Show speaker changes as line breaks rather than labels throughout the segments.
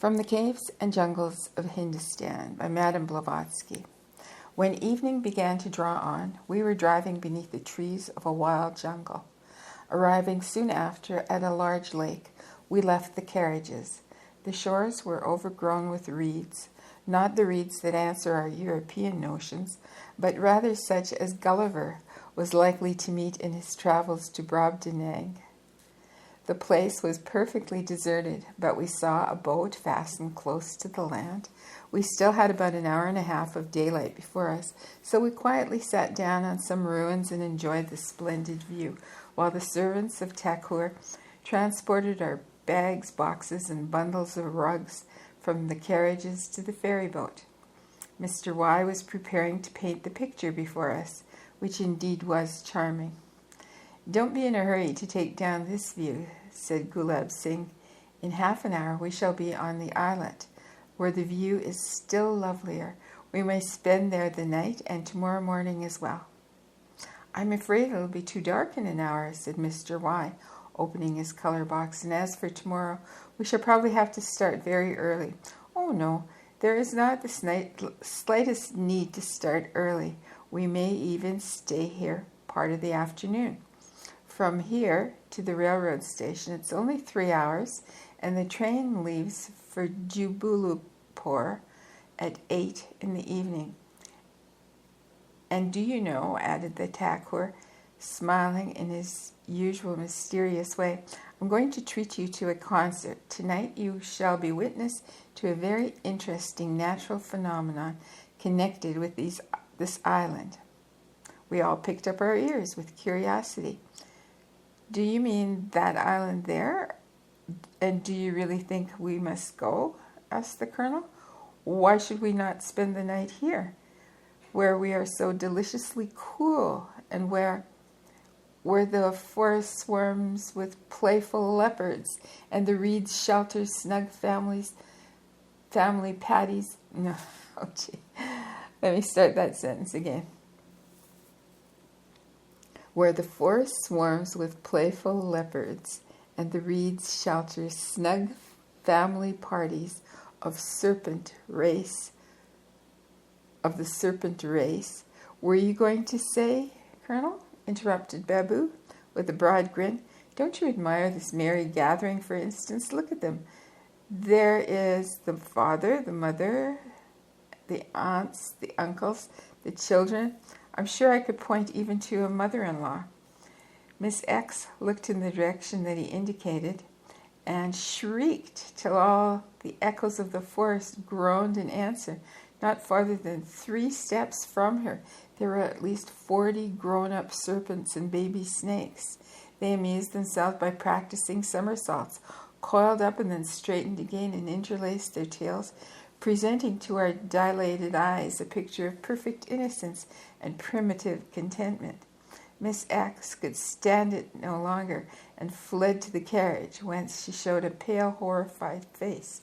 From the Caves and Jungles of Hindustan by Madame Blavatsky. When evening began to draw on, we were driving beneath the trees of a wild jungle. Arriving soon after at a large lake, we left the carriages. The shores were overgrown with reeds, not the reeds that answer our European notions, but rather such as Gulliver was likely to meet in his travels to Brobdingnag. The place was perfectly deserted, but we saw a boat fastened close to the land. We still had about an hour and a half of daylight before us, so we quietly sat down on some ruins and enjoyed the splendid view, while the servants of Thakur transported our bags, boxes, and bundles of rugs from the carriages to the ferry boat. Mr. Y was preparing to paint the picture before us, which indeed was charming. "Don't be in a hurry to take down this view," said Gulab Singh. "In half an hour we shall be on the islet, where the view is still lovelier. We may spend there the night and tomorrow morning as well." "I'm afraid it'll be too dark in an hour," said Mr. Y, opening his color box. "And as for tomorrow, we shall probably have to start very early." "Oh, no, there is not the slightest need to start early. We may even stay here part of the afternoon. From here to the railroad station, it's only 3 hours, and the train leaves for Jubulpur at 8 in the evening. And do you know," added the Thakur, smiling in his usual mysterious way, "I'm going to treat you to a concert. Tonight you shall be witness to a very interesting natural phenomenon connected with this island." We all picked up our ears with curiosity. "Do you mean that island there? And do you really think we must go?" asked the colonel. "Why should we not spend the night here, where we are so deliciously cool, and where the forest swarms with playful leopards, and the reeds shelter snug family patties?" No, oh gee. Let me start that sentence again. "Where the forest swarms with playful leopards, and the reeds shelter snug family parties of the serpent race. Were you going to say, Colonel?" interrupted Babu, with a broad grin. "Don't you admire this merry gathering, for instance? Look at them. There is the father, the mother, the aunts, the uncles, the children. I'm sure I could point even to a mother-in-law." Miss X looked in the direction that he indicated and shrieked till all the echoes of the forest groaned in answer. Not farther than 3 steps from her, there were at least 40 grown-up serpents and baby snakes. They amused themselves by practicing somersaults, coiled up and then straightened again, and interlaced their tails, presenting to our dilated eyes a picture of perfect innocence and primitive contentment. Miss X could stand it no longer and fled to the carriage, whence she showed a pale, horrified face.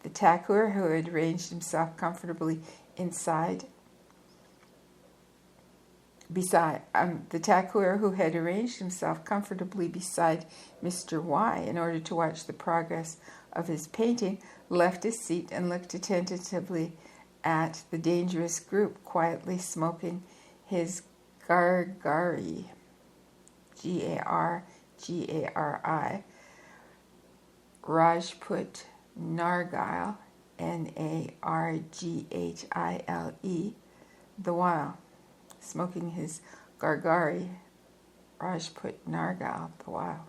The Thakur, who had arranged himself comfortably beside Mr. Y in order to watch the progress of his painting, left his seat and looked attentively at the dangerous group, quietly smoking his gargari, Gargari, Rajput Nargile, Narghile, the while. Smoking his gargari, Rajput Nargile, the while.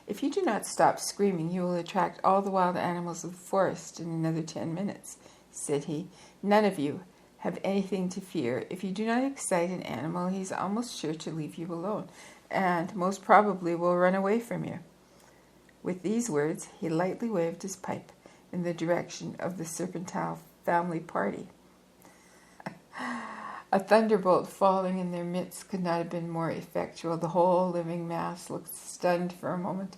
"If you do not stop screaming, you will attract all the wild animals of the forest in another 10 minutes, said he. "None of you have anything to fear. If you do not excite an animal, he is almost sure to leave you alone, and most probably will run away from you." With these words, he lightly waved his pipe in the direction of the Serpentine family party. A thunderbolt falling in their midst could not have been more effectual. The whole living mass looked stunned for a moment,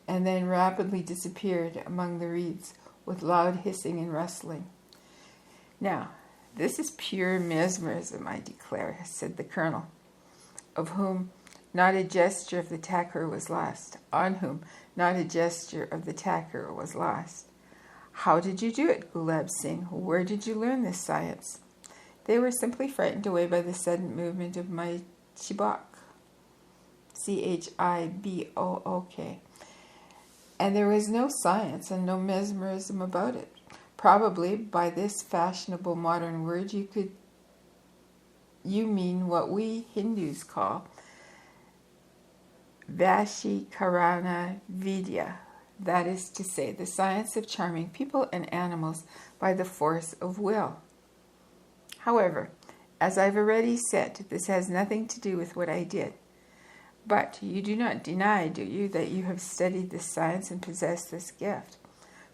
and then rapidly disappeared among the reeds with loud hissing and rustling. "Now, this is pure mesmerism, I declare," said the colonel, of whom not a gesture of the Thakur was lost, on whom Not a gesture of the Thakur was lost. How did you do it, Gulab Singh? Where did you learn this science? They were simply frightened away by the sudden movement of my chibok, Chibook, and there was no science and no mesmerism about it. Probably by this fashionable modern word you mean what we Hindus call Vashikarana Vidya, that is to say, the science of charming people and animals by the force of will. However, as I've already said, this has nothing to do with what I did. But you do not deny, do you, that you have studied this science and possess this gift?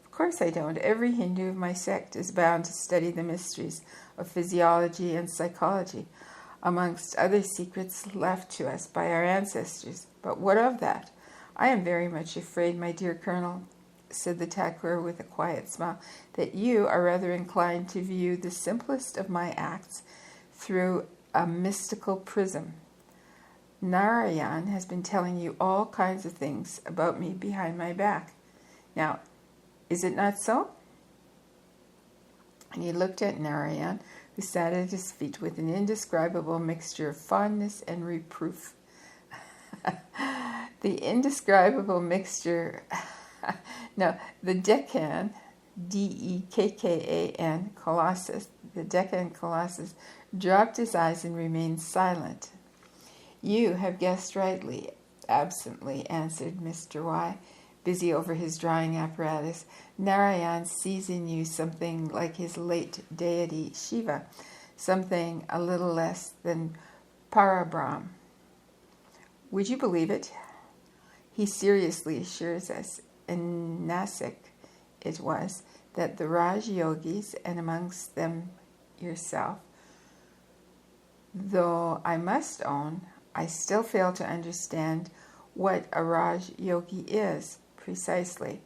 Of course I don't. Every Hindu of my sect is bound to study the mysteries of physiology and psychology, amongst other secrets left to us by our ancestors. But what of that? I am very much afraid, my dear Colonel, said the Thakur with a quiet smile, that you are rather inclined to view the simplest of my acts through a mystical prism. Narayan has been telling you all kinds of things about me behind my back. Now, is it not so? And he looked at Narayan, who sat at his feet with an indescribable mixture of fondness and reproof. The indescribable mixture... Now, the Deccan, Dekkan Colossus, the Deccan Colossus, dropped his eyes and remained silent. You have guessed rightly, absently answered Mr. Y, busy over his drawing apparatus. Narayan sees in you something like his late deity Shiva, something a little less than Parabrahm. Would you believe it? He seriously assures us, in Nasik it was, that the Raj Yogis, and amongst them yourself, though I must own, I still fail to understand what a Raj Yogi is precisely,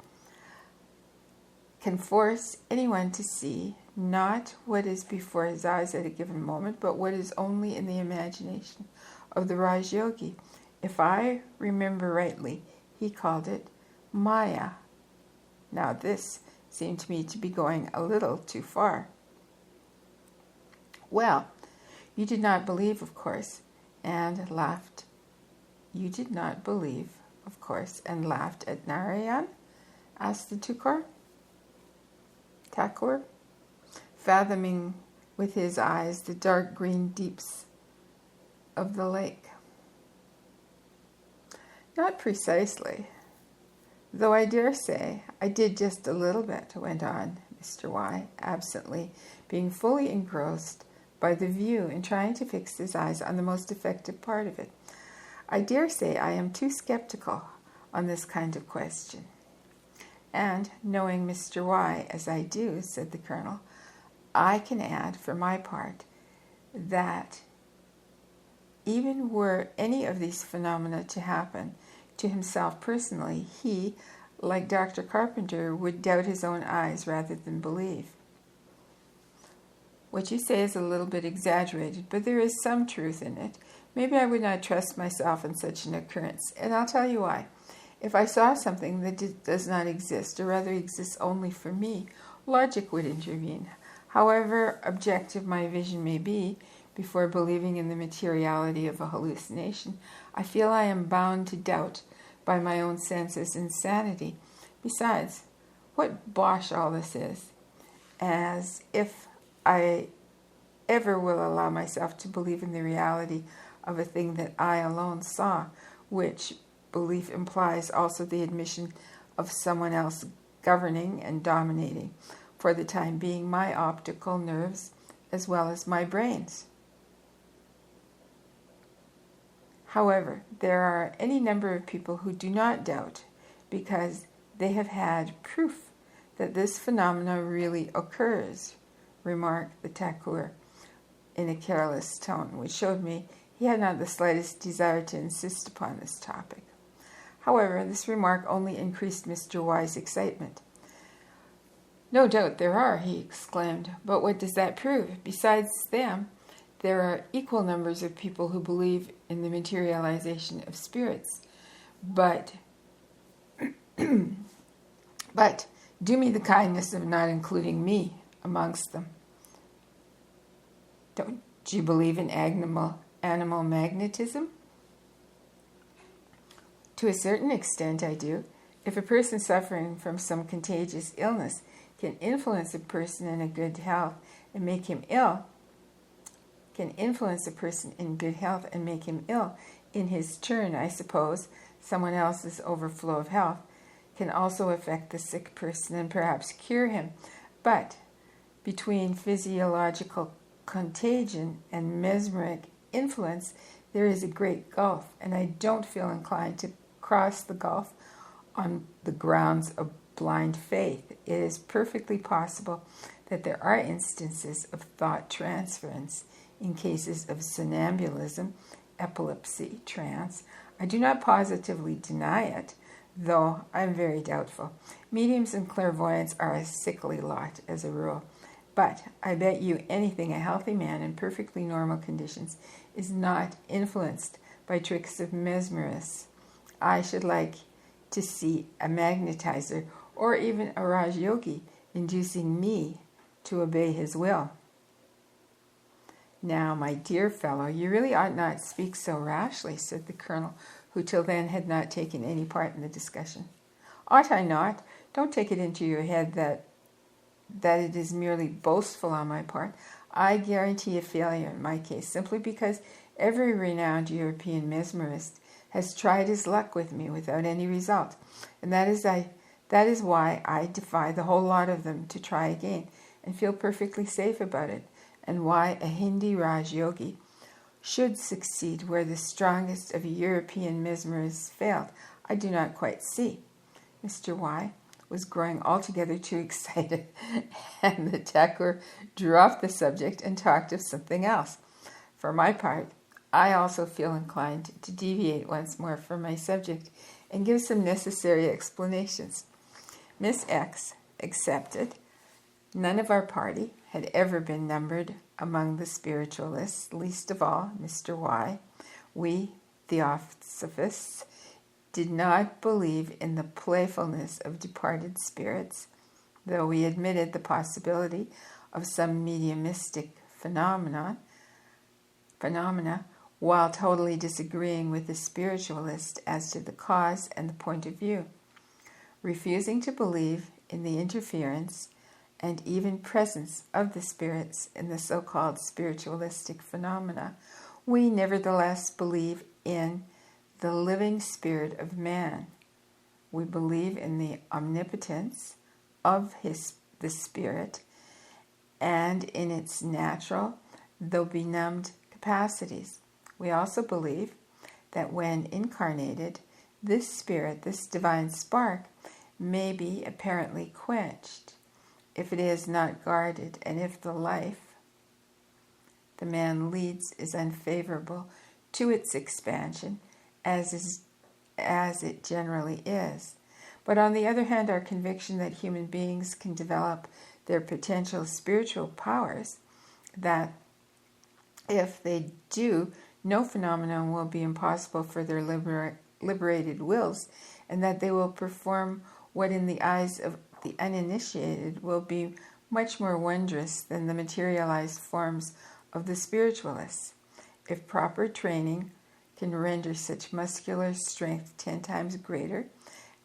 can force anyone to see not what is before his eyes at a given moment, but what is only in the imagination of the Raj Yogi. If I remember rightly, he called it Maya. Now this seemed to me to be going a little too far. Well, you did not believe, of course, and laughed. You did not believe, of course, and laughed at Narayan? Asked the Thakur, fathoming with his eyes the dark green deeps of the lake. Not precisely, though I dare say I did just a little bit, went on Mr. Y, absently, being fully engrossed by the view and trying to fix his eyes on the most effective part of it. I dare say I am too skeptical on this kind of question. And, knowing Mr. Y as I do, said the Colonel, I can add, for my part, that even were any of these phenomena to happen to himself personally, he, like Dr. Carpenter, would doubt his own eyes rather than believe. What you say is a little bit exaggerated, but there is some truth in it. Maybe I would not trust myself in such an occurrence, and I'll tell you why. If I saw something that does not exist, or rather exists only for me, logic would intervene. However objective my vision may be, before believing in the materiality of a hallucination, I feel I am bound to doubt by my own senses insanity. Besides, what bosh all this is, as if I ever will allow myself to believe in the reality of a thing that I alone saw, which belief implies also the admission of someone else governing and dominating, for the time being, my optical nerves as well as my brains. However, there are any number of people who do not doubt because they have had proof that this phenomena really occurs, remarked the Thakur in a careless tone, which showed me he had not the slightest desire to insist upon this topic. However, this remark only increased Mr. Y's excitement. No doubt there are, he exclaimed, but what does that prove? Besides them, there are equal numbers of people who believe in the materialization of spirits, but But do me the kindness of not including me amongst them. Don't you believe in animal magnetism? To a certain extent, I do. If a person suffering from some contagious illness can influence a person in good health and make him ill, in his turn, I suppose, someone else's overflow of health can also affect the sick person and perhaps cure him. But between physiological contagion and mesmeric influence, there is a great gulf, and I don't feel inclined to cross the gulf on the grounds of blind faith. It is perfectly possible that there are instances of thought transference in cases of somnambulism, epilepsy, trance. I do not positively deny it, though I am very doubtful. Mediums and clairvoyants are a sickly lot as a rule. But I bet you anything a healthy man in perfectly normal conditions is not influenced by tricks of mesmerists. I should like to see a magnetizer or even a Raj Yogi inducing me to obey his will. Now, my dear fellow, you really ought not speak so rashly, said the colonel, who till then had not taken any part in the discussion. Ought I not? Don't take it into your head that it is merely boastful on my part. I guarantee a failure in my case, simply because every renowned European mesmerist has tried his luck with me without any result, and that is why I defy the whole lot of them to try again, and feel perfectly safe about it, and why a Hindi Raj Yogi should succeed where the strongest of European mesmerists failed, I do not quite see. Mr. Y was growing altogether too excited, and the Thakur dropped the subject and talked of something else. For my part, I also feel inclined to deviate once more from my subject and give some necessary explanations. Miss X accepted. None of our party had ever been numbered among the spiritualists, least of all Mr. Y. We, Theosophists, did not believe in the playfulness of departed spirits, though we admitted the possibility of some mediumistic phenomena, while totally disagreeing with the spiritualist as to the cause and the point of view. Refusing to believe in the interference and even presence of the spirits in the so-called spiritualistic phenomena, we nevertheless believe in the living spirit of man. We believe in the omnipotence of the spirit and in its natural, though benumbed, capacities. We also believe that when incarnated, this spirit, this divine spark, may be apparently quenched if it is not guarded, and if the life the man leads is unfavorable to its expansion, as it generally is. But on the other hand, our conviction that human beings can develop their potential spiritual powers, that if they do, no phenomenon will be impossible for their liberated wills, and that they will perform what in the eyes of the uninitiated will be much more wondrous than the materialized forms of the spiritualists. If proper training can render such muscular strength 10 times greater,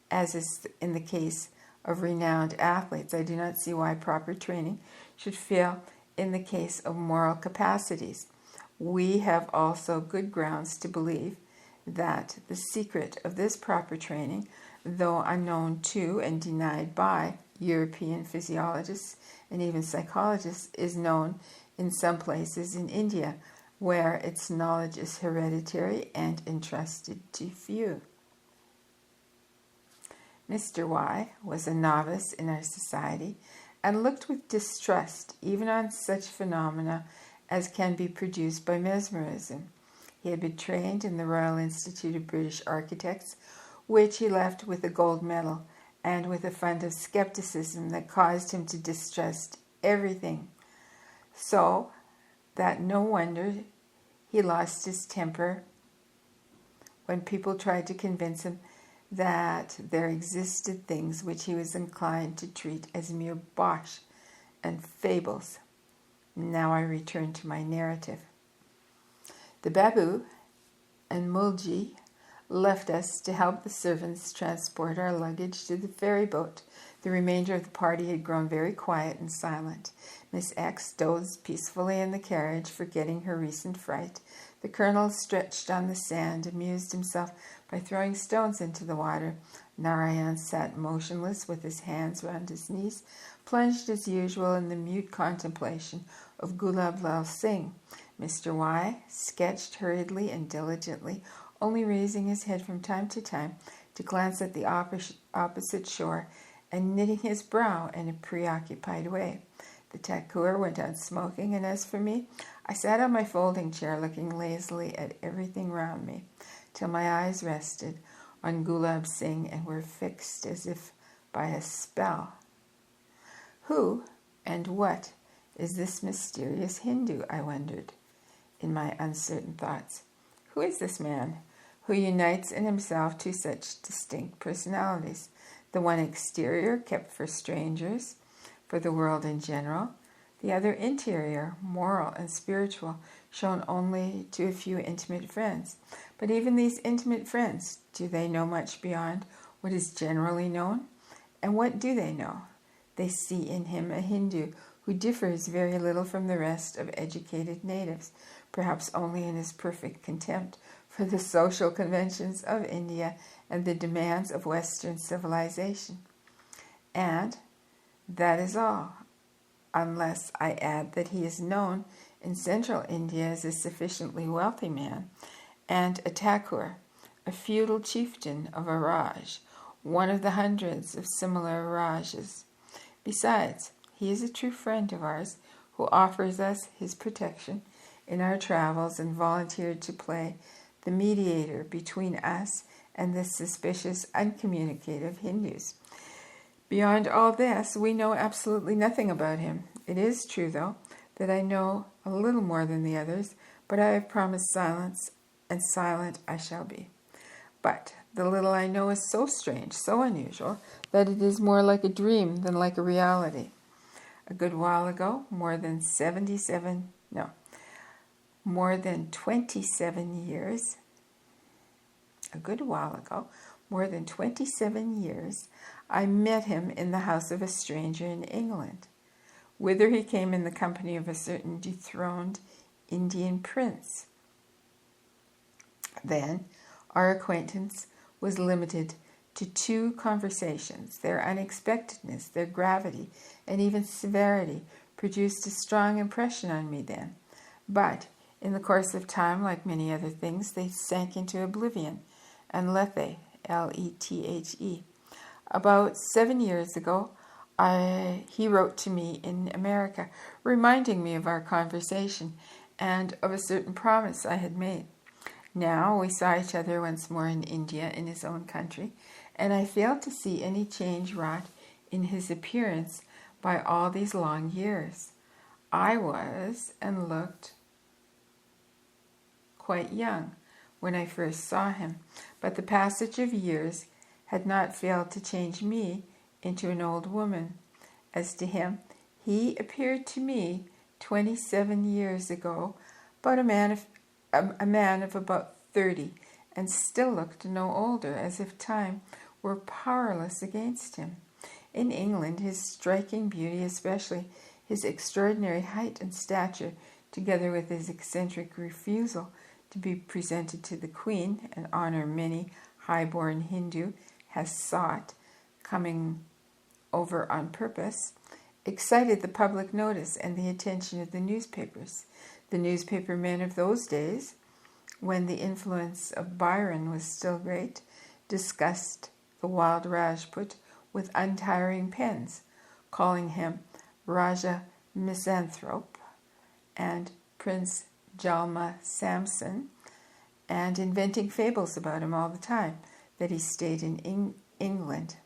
as is in the case of renowned athletes, I do not see why proper training should fail in the case of moral capacities. We have also good grounds to believe that the secret of this proper training, though unknown to and denied by European physiologists and even psychologists, is known in some places in India, where its knowledge is hereditary and entrusted to few. Mr. Y was a novice in our society and looked with distrust even on such phenomena as can be produced by mesmerism. He had been trained in the Royal Institute of British Architects, which he left with a gold medal and with a fund of skepticism that caused him to distrust everything, so that no wonder he lost his temper when people tried to convince him that there existed things which he was inclined to treat as mere bosh and fables. Now I return to my narrative. The Babu and Mulji left us to help the servants transport our luggage to the ferry boat. The remainder of the party had grown very quiet and silent. Miss X dozed peacefully in the carriage, forgetting her recent fright. The colonel, stretched on the sand, amused himself by throwing stones into the water. Narayan sat motionless with his hands round his knees, plunged as usual in the mute contemplation of Gulab Lal Singh. Mr. Y sketched hurriedly and diligently, only raising his head from time to time to glance at the opposite shore and knitting his brow in a preoccupied way. The Thakur went on smoking, and as for me, I sat on my folding chair looking lazily at everything round me, till my eyes rested on Gulab Singh and were fixed as if by a spell. Who and what is this mysterious Hindu, I wondered, in my uncertain thoughts. Who is this man who unites in himself two such distinct personalities, the one exterior kept for strangers, for the world in general, the other interior, moral and spiritual, shown only to a few intimate friends? But even these intimate friends, do they know much beyond what is generally known? And what do they know? They see in him a Hindu who differs very little from the rest of educated natives, perhaps only in his perfect contempt for the social conventions of India and the demands of Western civilization. And that is all, unless I add that he is known in central India as a sufficiently wealthy man, and a Thakur, a feudal chieftain of a Raj, one of the hundreds of similar Rajas. Besides, he is a true friend of ours who offers us his protection in our travels and volunteered to play the mediator between us and the suspicious, uncommunicative Hindus. Beyond all this, we know absolutely nothing about him. It is true, though, that I know a little more than the others, but I have promised silence, and silent I shall be. But the little I know is so strange, so unusual, that it is more like a dream than like a reality. A good while ago, more than 27 years, I met him in the house of a stranger in England, whither he came in the company of a certain dethroned Indian prince. Then our acquaintance was limited to 2 conversations. Their unexpectedness, their gravity, and even severity produced a strong impression on me then. But in the course of time, like many other things, they sank into oblivion and lethe, Lethe. About 7 years ago, he wrote to me in America, reminding me of our conversation and of a certain promise I had made. Now we saw each other once more in India, in his own country, and I failed to see any change wrought in his appearance by all these long years. I was and looked quite young when I first saw him, but the passage of years had not failed to change me into an old woman. As to him, he appeared to me 27 years ago, but a man of about 30, and still looked no older, as if time were powerless against him. In England, his striking beauty, especially his extraordinary height and stature, together with his eccentric refusal to be presented to the Queen, an honor many high-born Hindu has sought, coming over on purpose, excited the public notice and the attention of the newspapers. The newspaper men of those days, when the influence of Byron was still great, discussed the wild Rajput with untiring pens, calling him Raja Misanthrope and Prince Jalma Samson, and inventing fables about him all the time, that he stayed in England.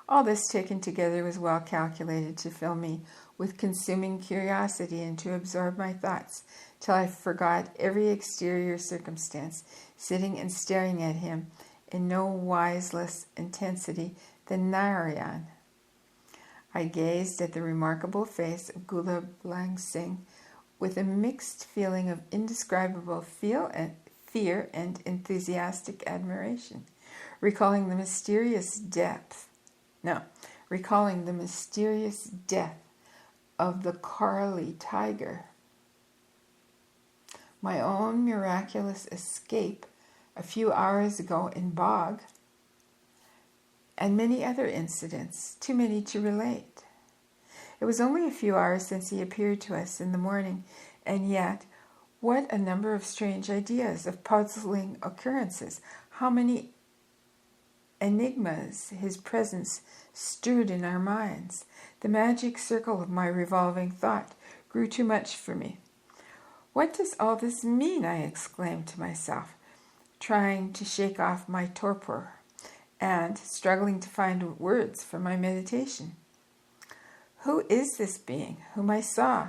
All this taken together was well calculated to fill me with consuming curiosity and to absorb my thoughts, till I forgot every exterior circumstance, sitting and staring at him in no wise less intensity than Narayan. I gazed at the remarkable face of Gulab Lang Singh with a mixed feeling of indescribable fear and enthusiastic admiration, recalling the mysterious death of the Karli tiger, my own miraculous escape a few hours ago in Bog, and many other incidents, too many to relate. It was only a few hours since he appeared to us in the morning, and yet what a number of strange ideas, of puzzling occurrences, how many enigmas his presence stirred in our minds. The magic circle of my revolving thought grew too much for me. What does all this mean? I exclaimed to myself, trying to shake off my torpor and struggling to find words for my meditation. Who is this being whom I saw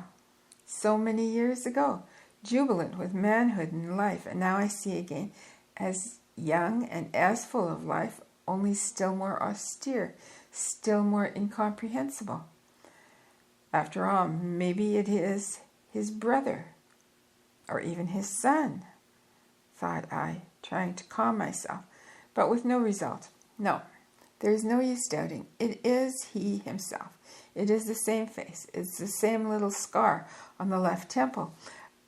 so many years ago, jubilant with manhood and life, and now I see again as young and as full of life, only still more austere, still more incomprehensible? After all, maybe it is his brother, or even his son, thought I, trying to calm myself, but with no result. No, there is no use doubting. It is he himself. It is the same face. It's the same little scar on the left temple.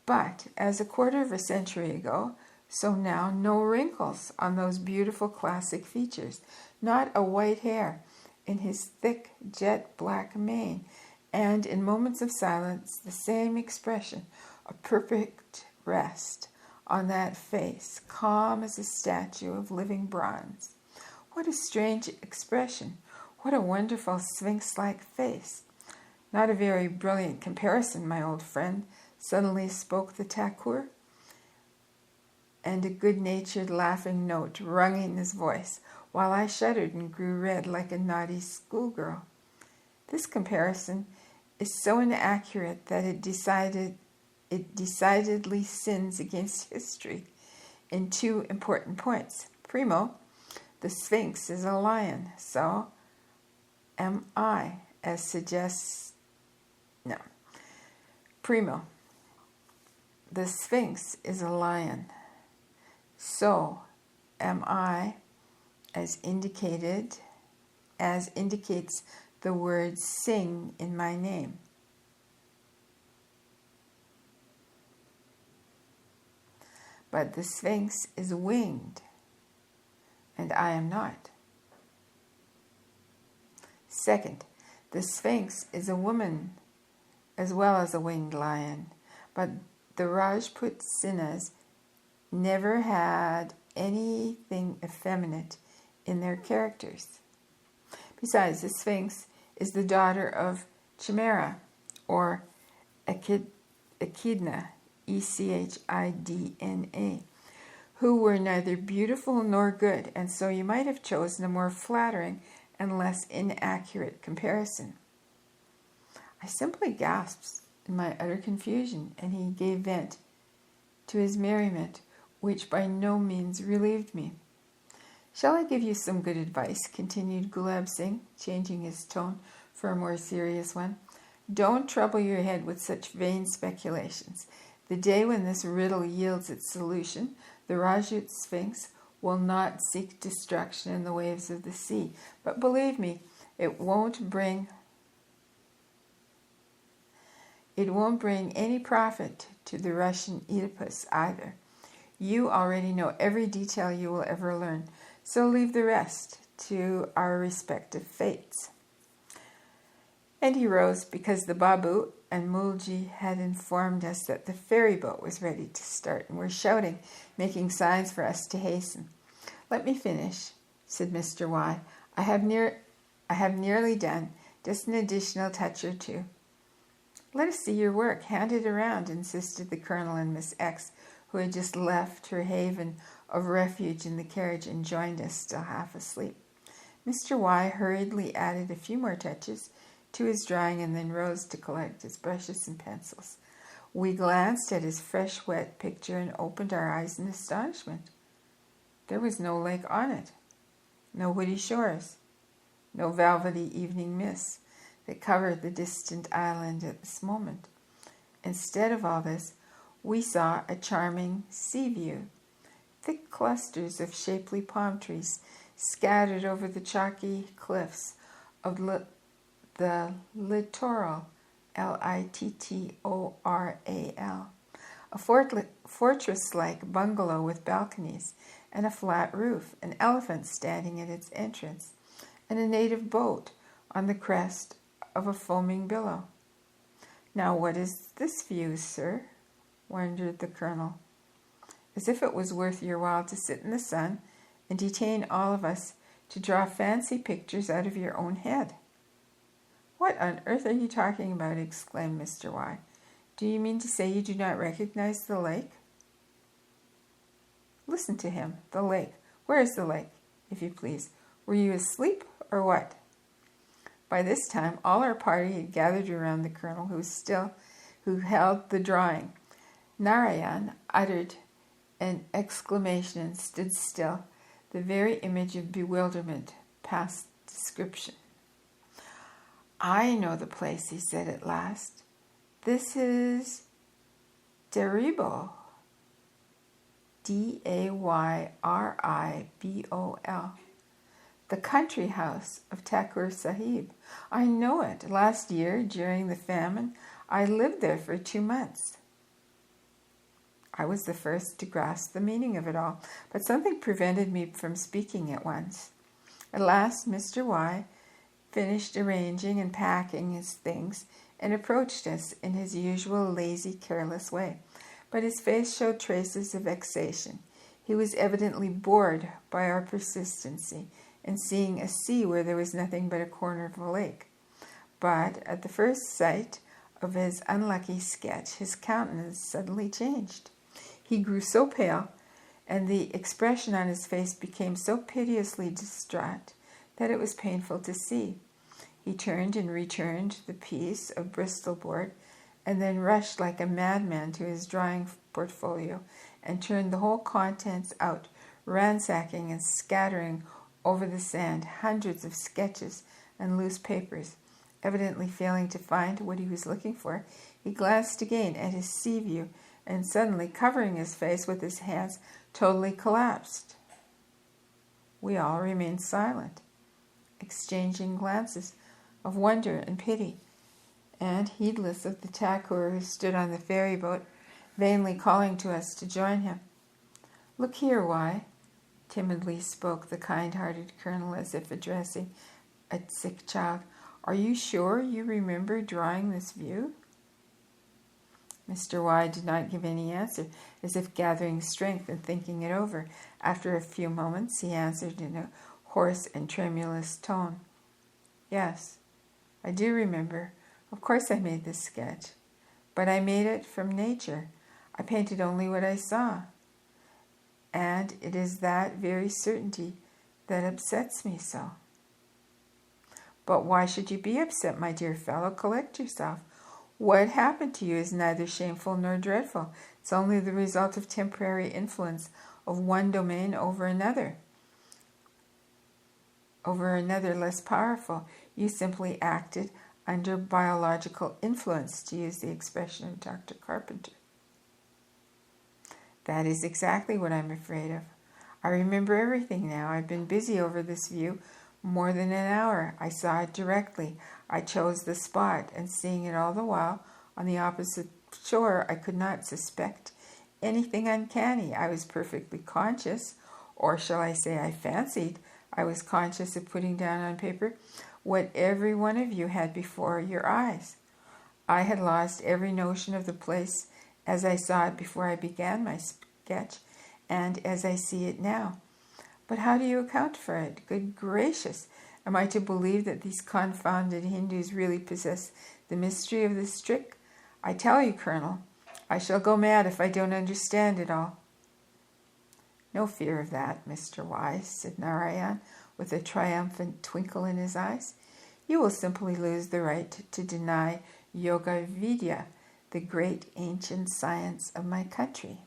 But as a quarter of a century ago, so now no wrinkles on those beautiful classic features, not a white hair in his thick jet black mane, and in moments of silence the same expression, a perfect rest on that face, calm as a statue of living bronze. What a strange expression! What a wonderful sphinx-like face! Not a very brilliant comparison, my old friend, suddenly spoke the Thakur, and a good-natured laughing note rung in his voice, while I shuddered and grew red like a naughty schoolgirl. This comparison is so inaccurate that it decidedly sins against history in two important points. Primo, the Sphinx is a lion, so am I, as suggests... No. Primo, the Sphinx is a lion, so am I, as indicates the word sing in my name. But the Sphinx is winged, and I am not. Second, the Sphinx is a woman as well as a winged lion, but the Rajput Sinhas never had anything effeminate in their characters. Besides, the Sphinx is the daughter of Chimera, or Echidna, Echidna, who were neither beautiful nor good, and so you might have chosen a more flattering and less inaccurate comparison. I simply gasped in my utter confusion, and he gave vent to his merriment, which by no means relieved me. Shall I give you some good advice? Continued Gulab Singh, changing his tone for a more serious one. Don't trouble your head with such vain speculations. The day when this riddle yields its solution, the Rajput Sphinx will not seek destruction in the waves of the sea. But believe me, it won't bring any profit to the Russian Oedipus either. You already know every detail you will ever learn, so leave the rest to our respective fates. And he rose because the Babu and Mulji had informed us that the ferry boat was ready to start and were shouting, making signs for us to hasten. Let me finish, said Mr. Y. I have nearly done, just an additional touch or two. Let us see your work. Hand it around, insisted the Colonel and Miss X, who had just left her haven of refuge in the carriage and joined us, still half asleep. Mr. Y hurriedly added a few more touches to his drawing and then rose to collect his brushes and pencils. We glanced at his fresh, wet picture and opened our eyes in astonishment. There was no lake on it, no woody shores, no velvety evening mists that covered the distant island at this moment. Instead of all this, we saw a charming sea view. Thick clusters of shapely palm trees scattered over the chalky cliffs of the littoral, Littoral, a fortress-like bungalow with balconies and a flat roof, an elephant standing at its entrance, and a native boat on the crest of a foaming billow. "Now what is this view, sir?" wondered the colonel. "As if it was worth your while to sit in the sun and detain all of us to draw fancy pictures out of your own head." "What on earth are you talking about?" exclaimed Mr. Y. "Do you mean to say you do not recognize the lake?" Listen to him. The lake. Where is the lake, if you please? Were you asleep or what? By this time, all our party had gathered around the colonel, who held the drawing. Narayan uttered an exclamation and stood still, the very image of bewilderment past description. "I know the place," he said at last. "This is Dayribol. Dayribol. The country house of Thakur Sahib. I know it. Last year, during the famine, I lived there for 2 months." I was the first to grasp the meaning of it all, but something prevented me from speaking at once. At last, Mr. Y finished arranging and packing his things and approached us in his usual lazy, careless way, but his face showed traces of vexation. He was evidently bored by our persistency in seeing a sea where there was nothing but a corner of a lake. But at the first sight of his unlucky sketch, his countenance suddenly changed. He grew so pale, and the expression on his face became so piteously distraught that it was painful to see. He turned and returned the piece of Bristol board, and then rushed like a madman to his drawing portfolio and turned the whole contents out, ransacking and scattering over the sand hundreds of sketches and loose papers. Evidently failing to find what he was looking for, he glanced again at his sea view, and suddenly, covering his face with his hands, totally collapsed. We all remained silent, exchanging glances of wonder and pity, and heedless of the Thakur who stood on the ferry boat, vainly calling to us to join him. "Look here, Y," timidly spoke the kind-hearted colonel, as if addressing a sick child. "Are you sure you remember drawing this view?" Mr. Y did not give any answer, as if gathering strength and thinking it over. After a few moments, he answered in a hoarse and tremulous tone, "Yes, I do remember. Of course I made this sketch. But I made it from nature. I painted only what I saw. And it is that very certainty that upsets me so." "But why should you be upset, my dear fellow? Collect yourself. What happened to you is neither shameful nor dreadful. It's only the result of temporary influence of one domain over another less powerful. You simply acted under biological influence, to use the expression of Dr. Carpenter." "That is exactly what I'm afraid of. I remember everything now. I've been busy over this view more than an hour. I saw it directly. I chose the spot, and seeing it all the while on the opposite shore, I could not suspect anything uncanny. I was perfectly conscious, or shall I say I fancied I was conscious of putting down on paper what every one of you had before your eyes. I had lost every notion of the place as I saw it before I began my sketch, and as I see it now. But how do you account for it? Good gracious! Am I to believe that these confounded Hindus really possess the mystery of this trick? I tell you, Colonel, I shall go mad if I don't understand it all." "No fear of that, Mr. Y," said Narayan, with a triumphant twinkle in his eyes. "You will simply lose the right to deny Yoga Vidya, the great ancient science of my country."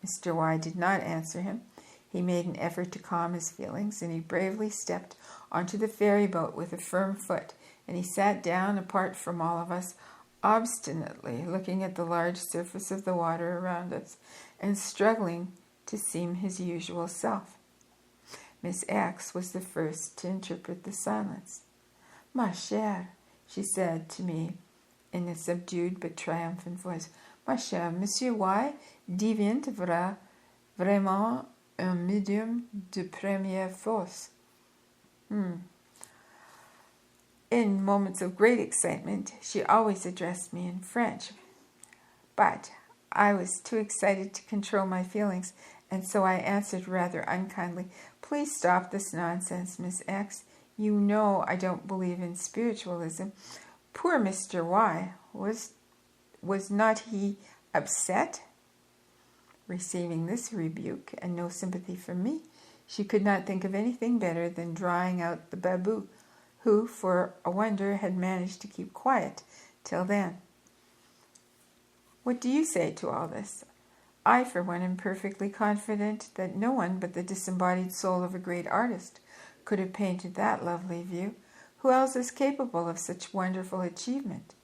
Mr. Y did not answer him. He made an effort to calm his feelings, and he bravely stepped onto the ferry boat with a firm foot, and he sat down apart from all of us, obstinately looking at the large surface of the water around us, and struggling to seem his usual self. Miss X was the first to interpret the silence. "Ma chère," she said to me in a subdued but triumphant voice, "Ma chère, Monsieur Y deviendra vraiment un médium de première force." In moments of great excitement, she always addressed me in French. But I was too excited to control my feelings, and so I answered rather unkindly, "Please stop this nonsense, Miss X. You know I don't believe in spiritualism. Poor Mr. Y, was not he upset?" Receiving this rebuke and no sympathy from me, she could not think of anything better than drawing out the baboo, who, for a wonder, had managed to keep quiet till then. What do you say to all this? I, for one, am perfectly confident that no one but the disembodied soul of a great artist could have painted that lovely view. Who else is capable of such wonderful achievement?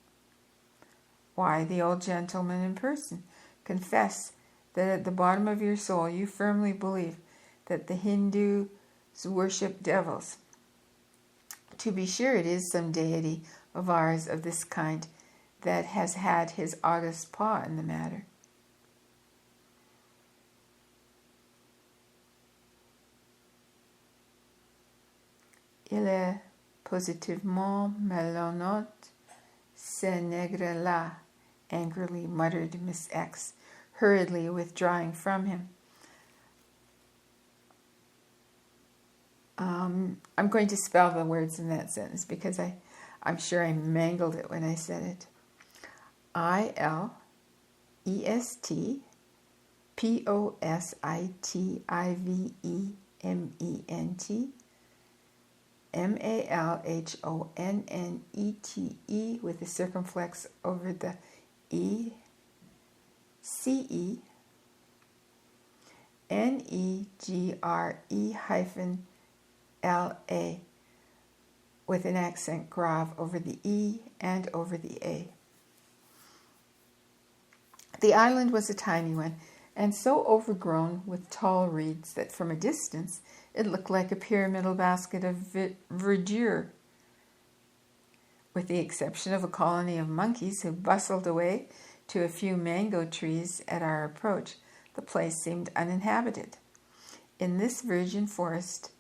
Why, the old gentleman in person. Confess that at the bottom of your soul you firmly believe that the Hindus worship devils. To be sure, it is some deity of ours of this kind that has had his august paw in the matter. Il est positivement malhonnête, ce nègre-là, angrily muttered Miss X, hurriedly withdrawing from him. I'm going to spell the words in that sentence because I'm sure I mangled it when I said it. ILESTPOSITIVEMENT MALHONNETE with the circumflex over the E, CE, NEGRE-LA with an accent grave over the E and over the A. The island was a tiny one, and so overgrown with tall reeds that from a distance it looked like a pyramidal basket of verdure. With the exception of a colony of monkeys who bustled away to a few mango trees at our approach, the place seemed uninhabited. In this virgin forest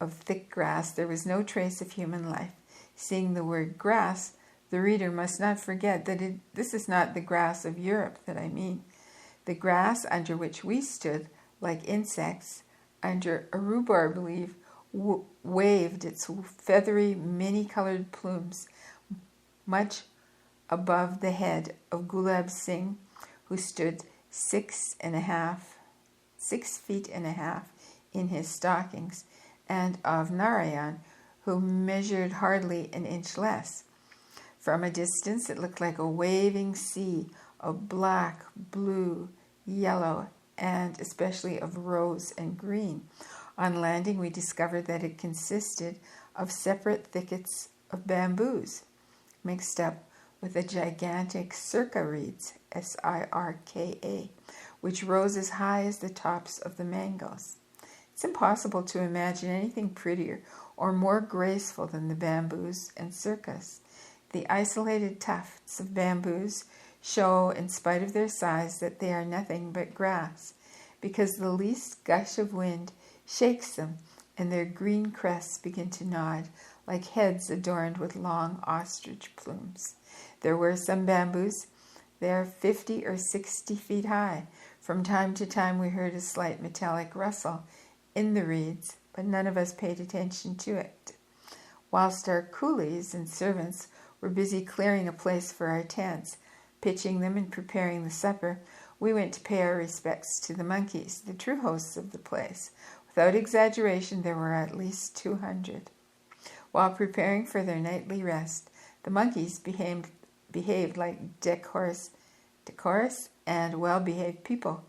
of thick grass there was no trace of human life. Seeing the word grass, the reader must not forget that this is not the grass of Europe that I mean. The grass under which we stood, like insects, under a rhubarb leaf, waved its feathery, many-colored plumes much above the head of Gulab Singh, who stood 6.5 feet in his stockings, and of Narayan, who measured hardly an inch less. From a distance it looked like a waving sea of black, blue, yellow, and especially of rose and green. On landing we discovered that it consisted of separate thickets of bamboos, mixed up with the gigantic circa reeds, SIRKA, which rose as high as the tops of the mangoes. It's impossible to imagine anything prettier or more graceful than the bamboos and circas. The isolated tufts of bamboos show, in spite of their size, that they are nothing but grass, because the least gush of wind shakes them, and their green crests begin to nod like heads adorned with long ostrich plumes. There were some bamboos. They are 50 or 60 feet high. From time to time we heard a slight metallic rustle in the reeds, but none of us paid attention to it. Whilst our coolies and servants were busy clearing a place for our tents, pitching them and preparing the supper, we went to pay our respects to the monkeys, the true hosts of the place. Without exaggeration, there were at least 200. While preparing for their nightly rest, the monkeys behaved like decorous and well-behaved people,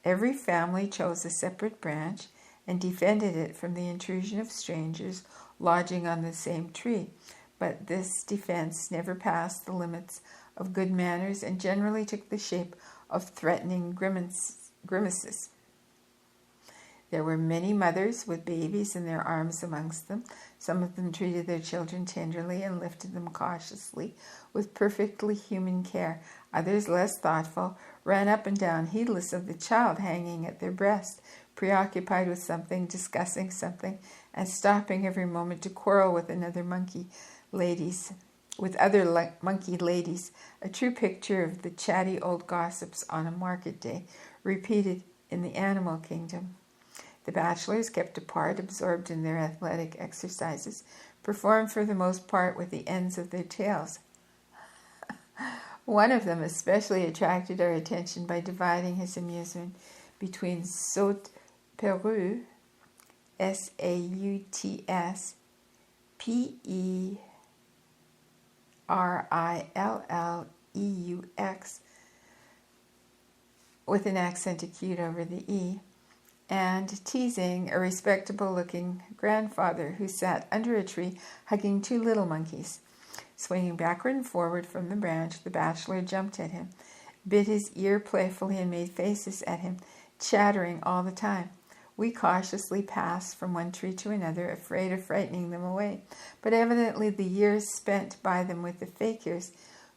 Every family chose a separate branch and defended it from the intrusion of strangers lodging on the same tree. But this defense never passed the limits of good manners and generally took the shape of threatening grimaces. There were many mothers with babies in their arms amongst them. Some of them treated their children tenderly and lifted them cautiously with perfectly human care. Others, less thoughtful, ran up and down, heedless of the child hanging at their breast, preoccupied with something, discussing something, and stopping every moment to quarrel with other monkey ladies, a true picture of the chatty old gossips on a market day, repeated in the animal kingdom. The bachelors, kept apart, absorbed in their athletic exercises, performed for the most part with the ends of their tails. One of them especially attracted our attention by dividing his amusement between saut Peru, S-A-U-T-S, P-E-R-I-L-L-E-U-X, with an accent acute over the E, and teasing a respectable-looking grandfather who sat under a tree hugging two little monkeys. Swinging backward and forward from the branch, the bachelor jumped at him, bit his ear playfully, and made faces at him, chattering all the time. We cautiously passed from one tree to another, afraid of frightening them away, but evidently the years spent by them with the fakirs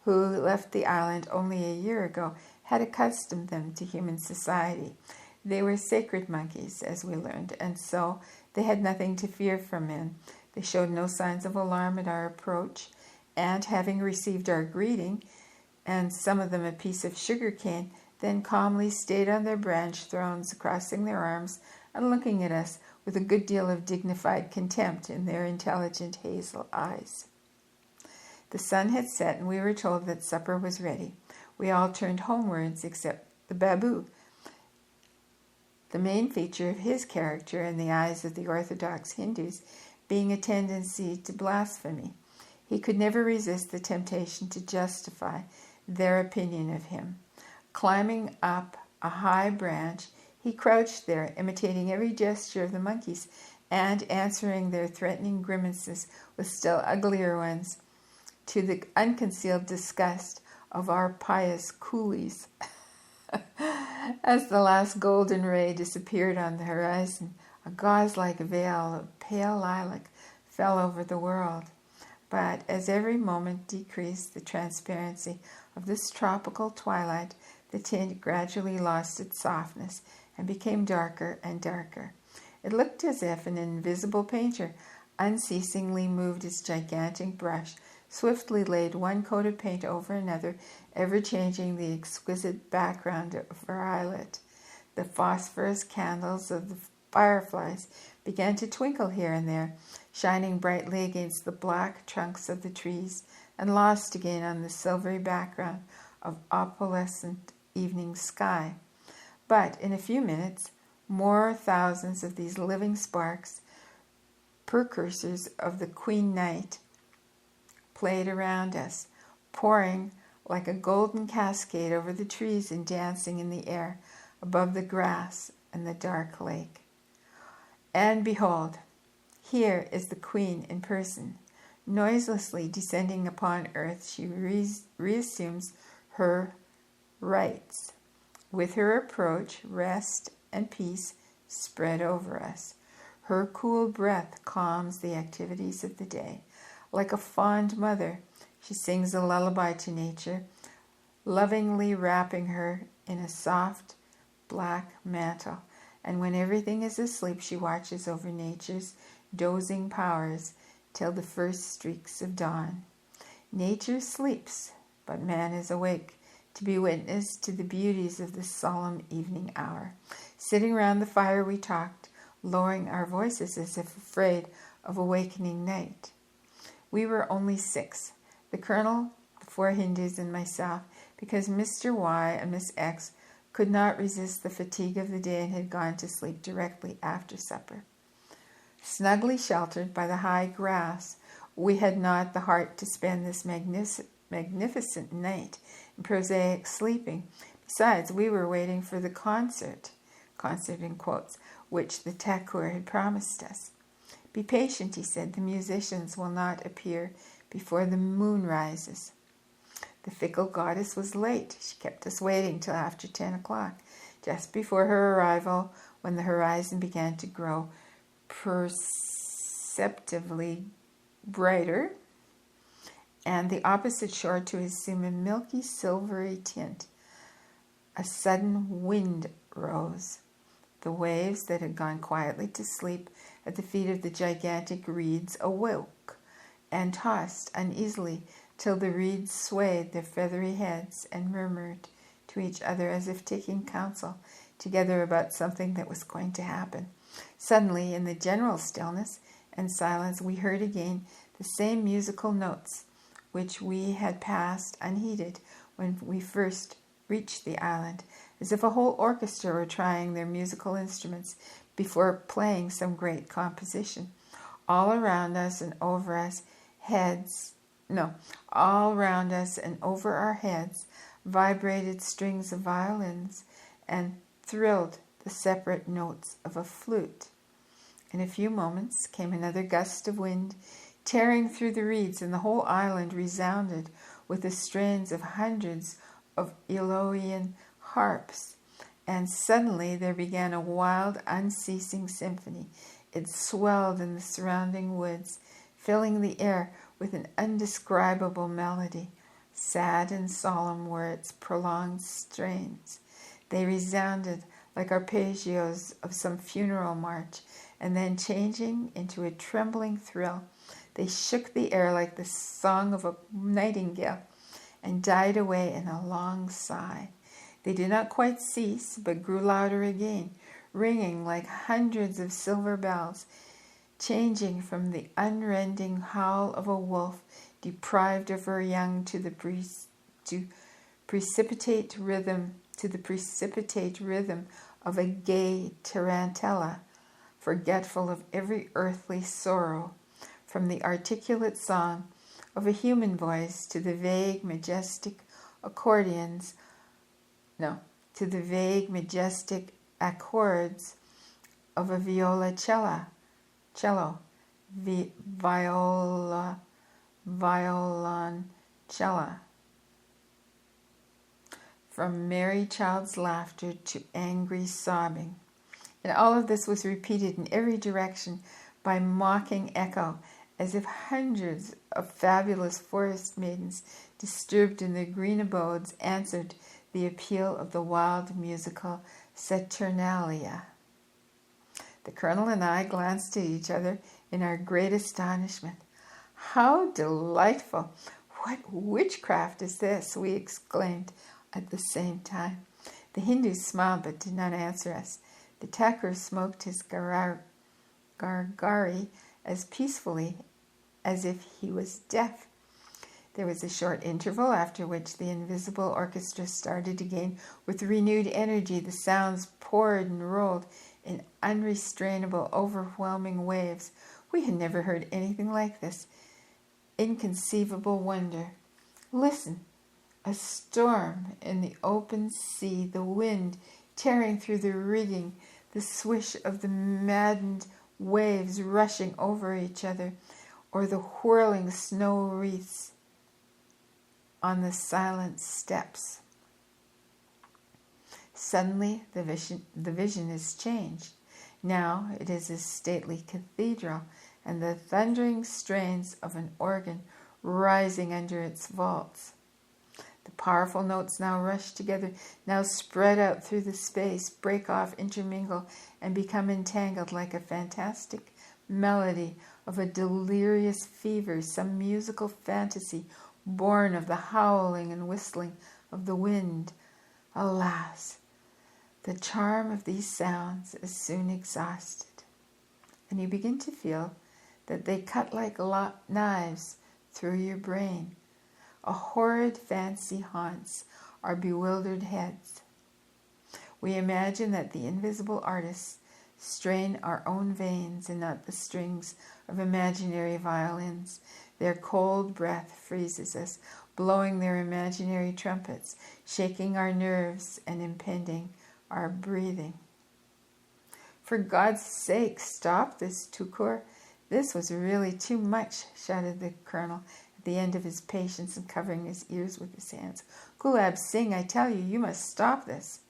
who left the island only a year ago had accustomed them to human society. They were sacred monkeys, as we learned, and so they had nothing to fear from men. They showed no signs of alarm at our approach, and having received our greeting, and some of them a piece of sugar cane, then calmly stayed on their branch thrones, crossing their arms and looking at us with a good deal of dignified contempt in their intelligent hazel eyes. The sun had set, and we were told that supper was ready. We all turned homewards except the babu. The main feature of his character in the eyes of the orthodox Hindus being a tendency to blasphemy. He could never resist the temptation to justify their opinion of him. Climbing up a high branch, he crouched there, imitating every gesture of the monkeys and answering their threatening grimaces with still uglier ones, to the unconcealed disgust of our pious coolies. As the last golden ray disappeared on the horizon, a gauze-like veil of pale lilac fell over the world. But as every moment decreased the transparency of this tropical twilight, the tint gradually lost its softness and became darker and darker. It looked as if an invisible painter unceasingly moved his gigantic brush, swiftly laid one coat of paint over another, ever changing the exquisite background of violet. The phosphorus candles of the fireflies began to twinkle here and there, shining brightly against the black trunks of the trees, and lost again on the silvery background of opalescent evening sky. But in a few minutes, more thousands of these living sparks, precursors of the Queen Night, played around us, pouring like a golden cascade over the trees and dancing in the air above the grass and the dark lake. And behold, here is the Queen in person. Noiselessly descending upon earth, she reassumes her rights. With her approach, rest and peace spread over us. Her cool breath calms the activities of the day. Like a fond mother, she sings a lullaby to nature, lovingly wrapping her in a soft black mantle. And when everything is asleep, she watches over nature's dozing powers till the first streaks of dawn. Nature sleeps, but man is awake to be witness to the beauties of this solemn evening hour. Sitting round the fire, we talked, lowering our voices as if afraid of awakening night. We were only 6, the Colonel, the 4 Hindus, and myself, because Mr. Y and Miss X could not resist the fatigue of the day and had gone to sleep directly after supper. Snugly sheltered by the high grass, we had not the heart to spend this magnificent night in prosaic sleeping. Besides, we were waiting for the concert. concert in quotes, which the Thakur had promised us. Be patient, he said, the musicians will not appear before the moon rises. The fickle goddess was late. She kept us waiting till after 10 o'clock, just before her arrival, when the horizon began to grow perceptibly brighter, and the opposite shore to assume a milky silvery tint. A sudden wind rose. The waves that had gone quietly to sleep at the feet of the gigantic reeds awoke and tossed uneasily till the reeds swayed their feathery heads and murmured to each other as if taking counsel together about something that was going to happen. Suddenly, in the general stillness and silence, we heard again the same musical notes which we had passed unheeded when we first reached the island, as if a whole orchestra were trying their musical instruments before playing some great composition. All around us and over us all around us and over our heads vibrated strings of violins and thrilled the separate notes of a flute. In a few moments came another gust of wind, tearing through the reeds, and the whole island resounded with the strains of hundreds of Eloian harps. And suddenly there began a wild, unceasing symphony. It swelled in the surrounding woods, filling the air with an indescribable melody. Sad and solemn were its prolonged strains. They resounded like arpeggios of some funeral march, and then changing into a trembling thrill, they shook the air like the song of a nightingale and died away in a long sigh. They did not quite cease, but grew louder again, ringing like hundreds of silver bells, changing from the unrending howl of a wolf deprived of her young to the precipitate rhythm of a gay tarantella, forgetful of every earthly sorrow, from the articulate song of a human voice to the vague, majestic accords of a violoncella. From merry child's laughter to angry sobbing. And all of this was repeated in every direction by mocking echo, as if hundreds of fabulous forest maidens, disturbed in their green abodes, answered the appeal of the wild musical Saturnalia. The colonel and I glanced at each other in our great astonishment. "How delightful! What witchcraft is this?" we exclaimed at the same time. The Hindus smiled but did not answer us. The Thakur smoked his gargari as peacefully as if he was deaf. There was a short interval, after which the invisible orchestra started again with renewed energy. The sounds poured and rolled in unrestrainable, overwhelming waves. We had never heard anything like this. Inconceivable wonder. Listen! A storm in the open sea, the wind tearing through the rigging, the swish of the maddened waves rushing over each other, or the whirling snow wreaths on the silent steps. Suddenly the vision is changed. Now it is a stately cathedral, and the thundering strains of an organ rising under its vaults. The powerful notes now rush together, now spread out through the space, break off, intermingle, and become entangled like a fantastic melody of a delirious fever, some musical fantasy born of the howling and whistling of the wind. Alas, the charm of these sounds is soon exhausted, and you begin to feel that they cut like knives through your brain. A horrid fancy haunts our bewildered heads. We imagine that the invisible artists strain our own veins and not the strings of imaginary violins. Their cold breath freezes us, blowing their imaginary trumpets, shaking our nerves and impeding our breathing. For God's sake, stop this, Tukur. This was really too much, shouted the colonel at the end of his patience and covering his ears with his hands. Gulab Singh, I tell you, you must stop this.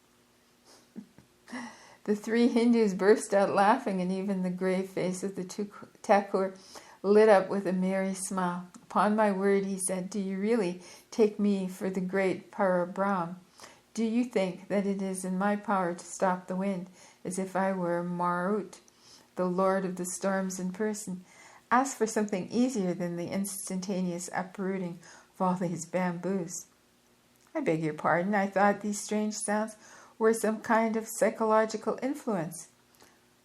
The three Hindus burst out laughing, and even the grave face of the Thakur lit up with a merry smile. Upon my word, he said, do you really take me for the great Parabrahm? Do you think that it is in my power to stop the wind, as if I were Marut, the lord of the storms in person? Ask for something easier than the instantaneous uprooting of all these bamboos. I beg your pardon, I thought these strange sounds were some kind of psychological influence.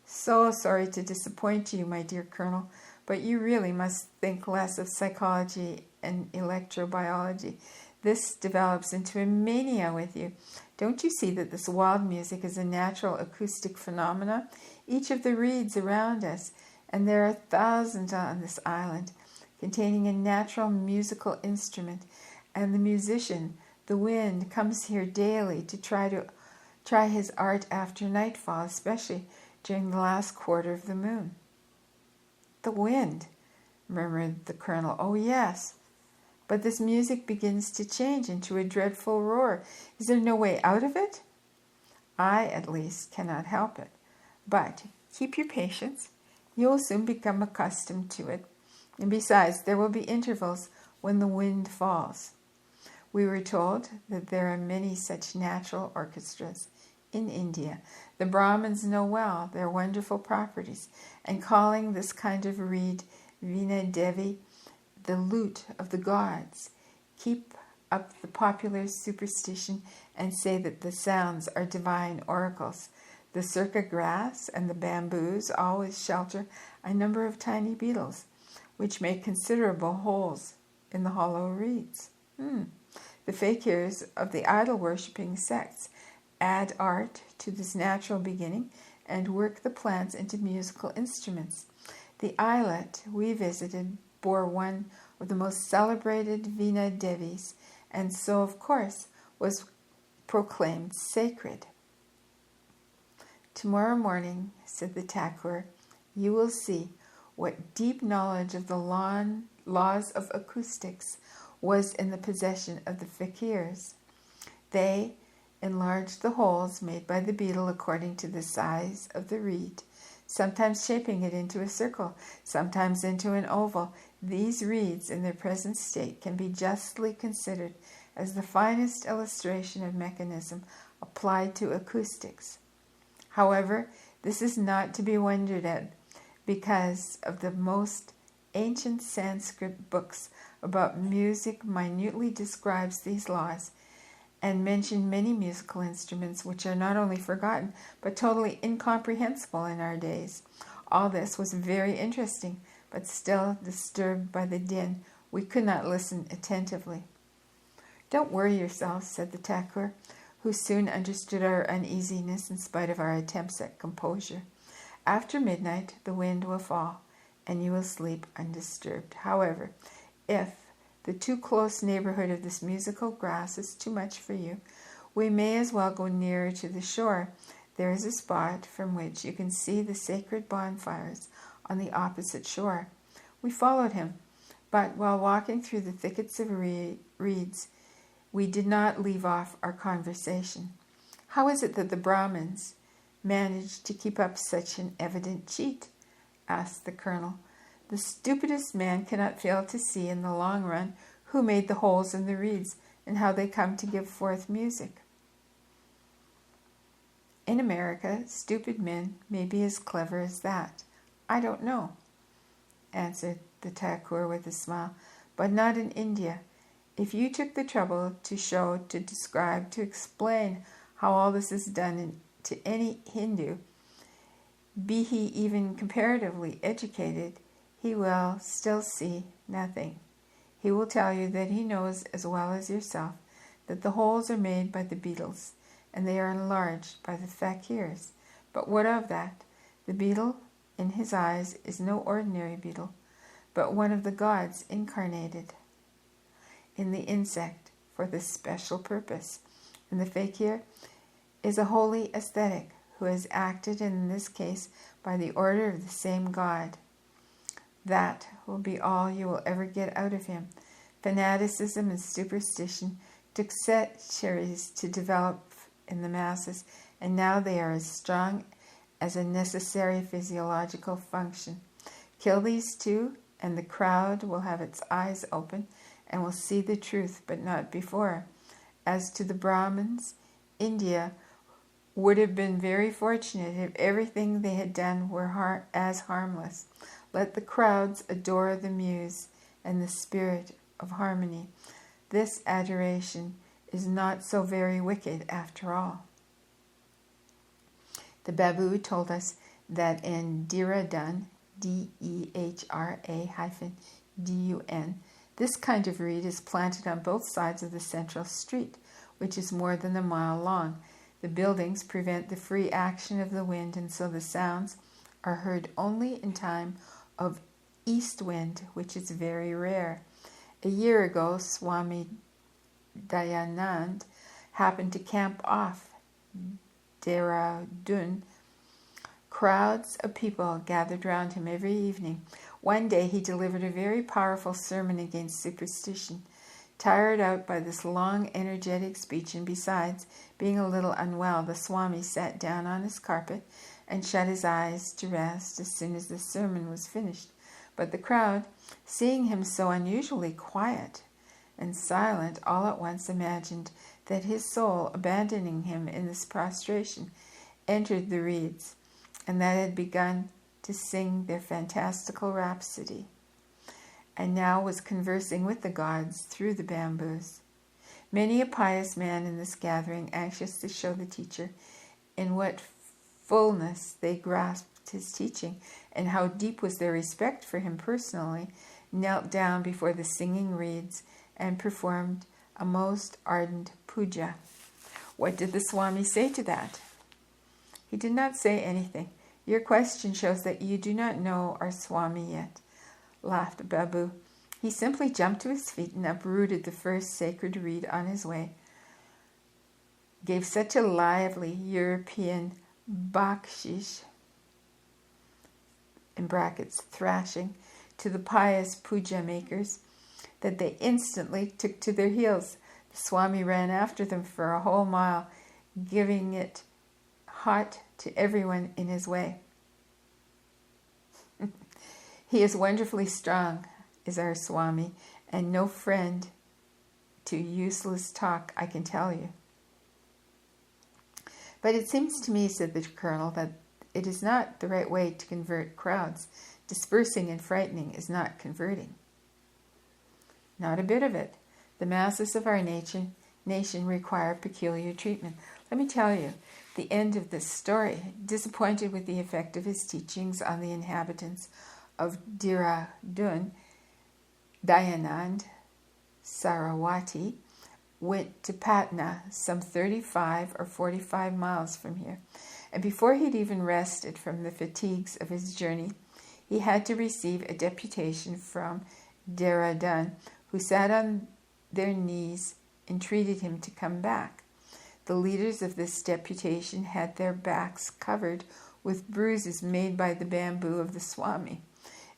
So sorry to disappoint you, my dear Colonel, but you really must think less of psychology and electrobiology. This develops into a mania with you. Don't you see that this wild music is a natural acoustic phenomena? Each of the reeds around us, and there are thousands on this island, containing a natural musical instrument, and the musician, the wind, comes here daily to try his art after nightfall, especially during the last quarter of the moon. The wind, murmured the colonel. Oh, yes. But this music begins to change into a dreadful roar. Is there no way out of it? I, at least, cannot help it. But keep your patience. You will soon become accustomed to it. And besides, there will be intervals when the wind falls. We were told that there are many such natural orchestras in India. The Brahmins know well their wonderful properties, and calling this kind of reed Veena Devi, the lute of the gods, keep up the popular superstition and say that the sounds are divine oracles. The circa grass and the bamboos always shelter a number of tiny beetles, which make considerable holes in the hollow reeds. The fakirs of the idol-worshipping sects add art to this natural beginning and work the plants into musical instruments. The islet we visited bore one of the most celebrated Veena Devis, and so, of course, was proclaimed sacred. Tomorrow morning, said the Thakur, you will see what deep knowledge of the laws of acoustics was in the possession of the fakirs. They enlarged the holes made by the beetle according to the size of the reed, sometimes shaping it into a circle, sometimes into an oval. These reeds, in their present state, can be justly considered as the finest illustration of mechanism applied to acoustics. However, this is not to be wondered at, because of the most ancient Sanskrit books about music minutely describes these laws, and mention many musical instruments which are not only forgotten, but totally incomprehensible in our days. All this was very interesting, but still disturbed by the din, we could not listen attentively. Don't worry yourself, said the Thakur, who soon understood our uneasiness in spite of our attempts at composure. After midnight, the wind will fall, and you will sleep undisturbed. However, if the too close neighborhood of this musical grass is too much for you, we may as well go nearer to the shore. There is a spot from which you can see the sacred bonfires on the opposite shore. We followed him, but while walking through the thickets of reeds, we did not leave off our conversation. How is it that the Brahmins managed to keep up such an evident cheat? Asked the colonel. The stupidest man cannot fail to see in the long run who made the holes in the reeds and how they come to give forth music. In America, stupid men may be as clever as that. I don't know, answered the Thakur with a smile, but not in India. If you took the trouble to show, to describe, to explain how all this is done to any Hindu, be he even comparatively educated, he will still see nothing. He will tell you that he knows as well as yourself that the holes are made by the beetles, and they are enlarged by the fakirs. But what of that? The beetle in his eyes is no ordinary beetle, but one of the gods incarnated in the insect for this special purpose. And the fakir is a holy ascetic who has acted, in this case, by the order of the same God. That will be all you will ever get out of him. Fanaticism and superstition took centuries to develop in the masses, and now they are as strong as a necessary physiological function. Kill these two, and the crowd will have its eyes open and will see the truth, but not before. As to the Brahmins, India would have been very fortunate if everything they had done were as harmless. Let the crowds adore the muse and the spirit of harmony. This adoration is not so very wicked after all. The Babu told us that in Dehradun, Dehra-dun, this kind of reed is planted on both sides of the central street, which is more than a mile long. The buildings prevent the free action of the wind, and so the sounds are heard only in time of east wind, which is very rare. A year ago, Swami Dayanand happened to camp off Dehradun. Crowds of people gathered round him every evening. One day he delivered a very powerful sermon against superstition. Tired out by this long, energetic speech, and besides being a little unwell, the Swami sat down on his carpet and shut his eyes to rest as soon as the sermon was finished. But the crowd, seeing him so unusually quiet and silent, all at once imagined that his soul, abandoning him in this prostration, entered the reeds, and that had begun to sing their fantastical rhapsody, and now was conversing with the gods through the bamboos. Many a pious man in this gathering, anxious to show the teacher in what fullness they grasped his teaching, and how deep was their respect for him personally, knelt down before the singing reeds and performed a most ardent puja. What did the Swami say to that? He did not say anything. Your question shows that you do not know our Swami yet, laughed Babu. He simply jumped to his feet and uprooted the first sacred reed on his way, gave such a lively European bakshish, in brackets, thrashing, to the pious puja makers, that they instantly took to their heels. The Swami ran after them for a whole mile, giving it hot to everyone in his way. He is wonderfully strong, is our Swami, and no friend to useless talk, I can tell you. But it seems to me, said the colonel, that it is not the right way to convert crowds. Dispersing and frightening is not converting. Not a bit of it. The masses of our nation require peculiar treatment. Let me tell you the end of this story. Disappointed with the effect of his teachings on the inhabitants of Dehradun, Dayanand Sarawati went to Patna, some 35 or 45 miles from here. And before he'd even rested from the fatigues of his journey, he had to receive a deputation from Dehradun, who sat on their knees, entreated him to come back. The leaders of this deputation had their backs covered with bruises made by the bamboo of the Swami.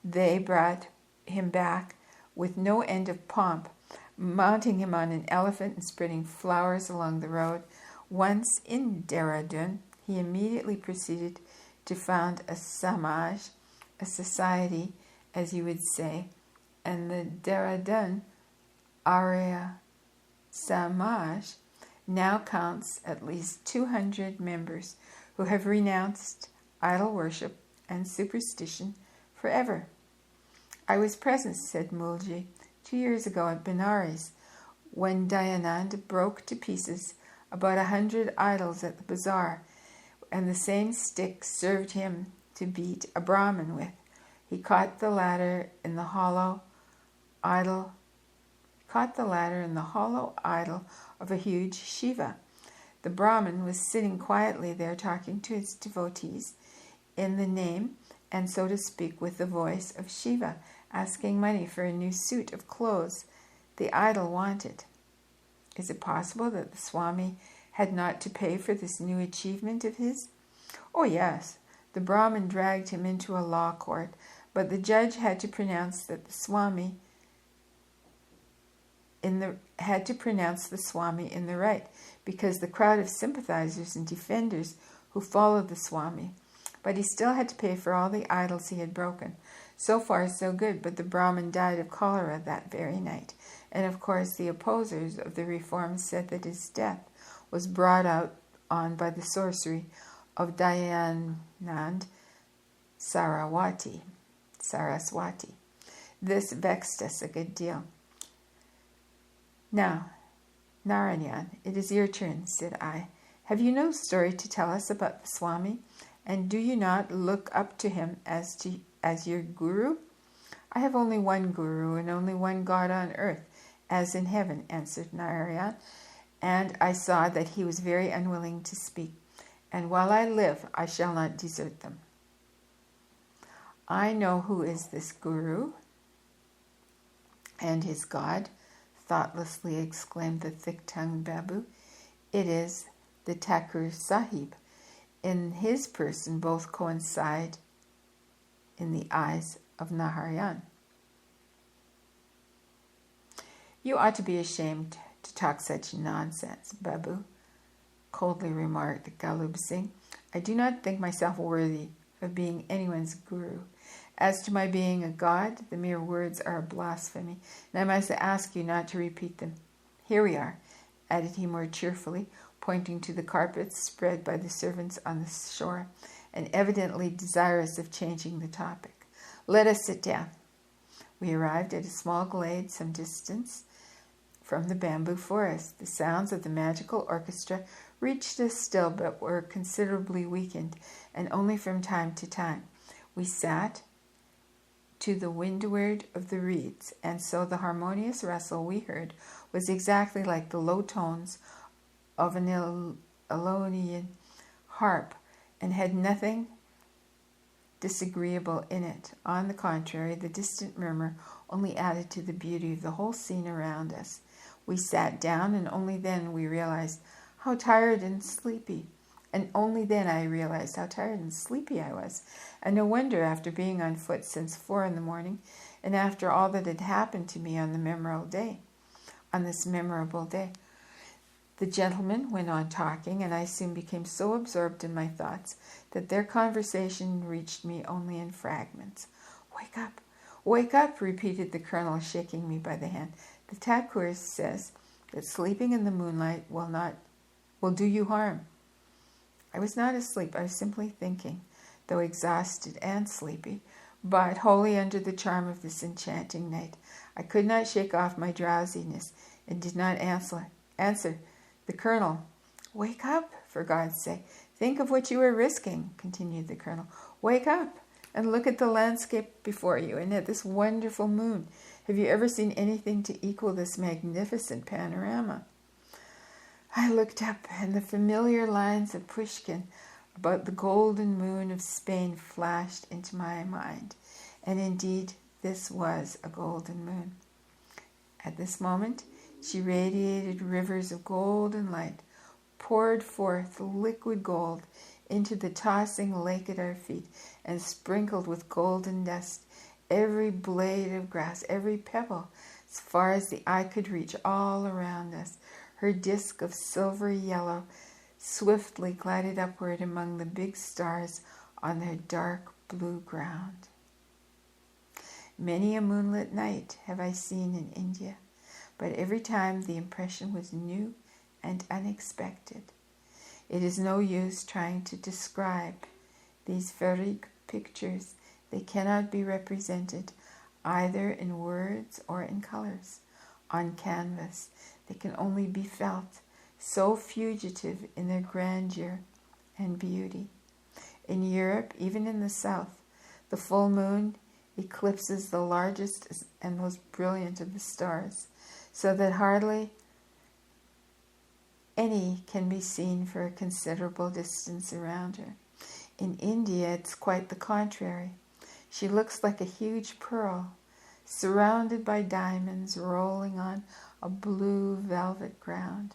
They brought him back with no end of pomp, mounting him on an elephant and spreading flowers along the road. Once in Dehradun, he immediately proceeded to found a samaj, a society, as you would say, and the Dehradun Arya Samaj now counts at least 200 members who have renounced idol worship and superstition forever. I was present, said Mulji, 2 years ago at Benares, when Dayanand broke to pieces about 100 idols at the bazaar, and the same stick served him to beat a Brahmin with. He caught the latter in the hollow idol of a huge Shiva. The Brahmin was sitting quietly there talking to his devotees in the name and, so to speak, with the voice of Shiva, asking money for a new suit of clothes the idol wanted. Is it possible that the Swami had not to pay for this new achievement of his? Oh, yes. The Brahmin dragged him into a law court, but the judge had to pronounce the Swami in the right, because the crowd of sympathizers and defenders who followed the Swami. But he still had to pay for all the idols he had broken. So far, so good, but the Brahmin died of cholera that very night. And of course, the opposers of the reform said that his death was brought on by the sorcery of Dayanand Saraswati. This vexed us a good deal. Now, Narayan, it is your turn, said I. Have you no story to tell us about the Swami? And do you not look up to him as your guru? I have only one guru and only one God on earth, as in heaven, answered Narayan, and I saw that he was very unwilling to speak. And while I live, I shall not desert them. I know who is this guru and his God, thoughtlessly exclaimed the thick-tongued Babu. It is the Thakur Sahib. In his person both coincide in the eyes of Narayan. You ought to be ashamed to talk such nonsense, Babu, coldly remarked Galub Singh. I do not think myself worthy of being anyone's guru. As to my being a god, the mere words are a blasphemy, and I must ask you not to repeat them. Here we are, added he more cheerfully, pointing to the carpets spread by the servants on the shore, and evidently desirous of changing the topic. Let us sit down. We arrived at a small glade some distance from the bamboo forest. The sounds of the magical orchestra reached us still, but were considerably weakened, and only from time to time. We sat to the windward of the reeds, and so the harmonious rustle we heard was exactly like the low tones of an Elonian harp, and had nothing disagreeable in it. On the contrary, the distant murmur only added to the beauty of the whole scene around us. We sat down, and only then we realized how tired and sleepy. And only then I realized how tired and sleepy I was. And no wonder, after being on foot since 4 a.m, and after all that had happened to me on this memorable day. The gentlemen went on talking, and I soon became so absorbed in my thoughts that their conversation reached me only in fragments. Wake up, repeated the colonel, shaking me by the hand. The Thakur says that sleeping in the moonlight will do you harm. I was not asleep, I was simply thinking, though exhausted and sleepy, but wholly under the charm of this enchanting night. I could not shake off my drowsiness, and did not answer. The colonel. Wake up, for God's sake. Think of what you are risking, continued the colonel. Wake up and look at the landscape before you, and at this wonderful moon. Have you ever seen anything to equal this magnificent panorama? I looked up, and the familiar lines of Pushkin about the golden moon of Spain flashed into my mind. And indeed, this was a golden moon. At this moment, she radiated rivers of golden light, poured forth liquid gold into the tossing lake at our feet, and sprinkled with golden dust every blade of grass, every pebble, as far as the eye could reach, all around us. Her disk of silvery yellow swiftly glided upward among the big stars on their dark blue ground. Many a moonlit night have I seen in India, but every time the impression was new and unexpected. It is no use trying to describe these Farik pictures. They cannot be represented either in words or in colors on canvas. They can only be felt, so fugitive in their grandeur and beauty. In Europe, even in the south, the full moon eclipses the largest and most brilliant of the stars, so that hardly any can be seen for a considerable distance around her. In India, it's quite the contrary. She looks like a huge pearl, surrounded by diamonds rolling on a blue velvet ground.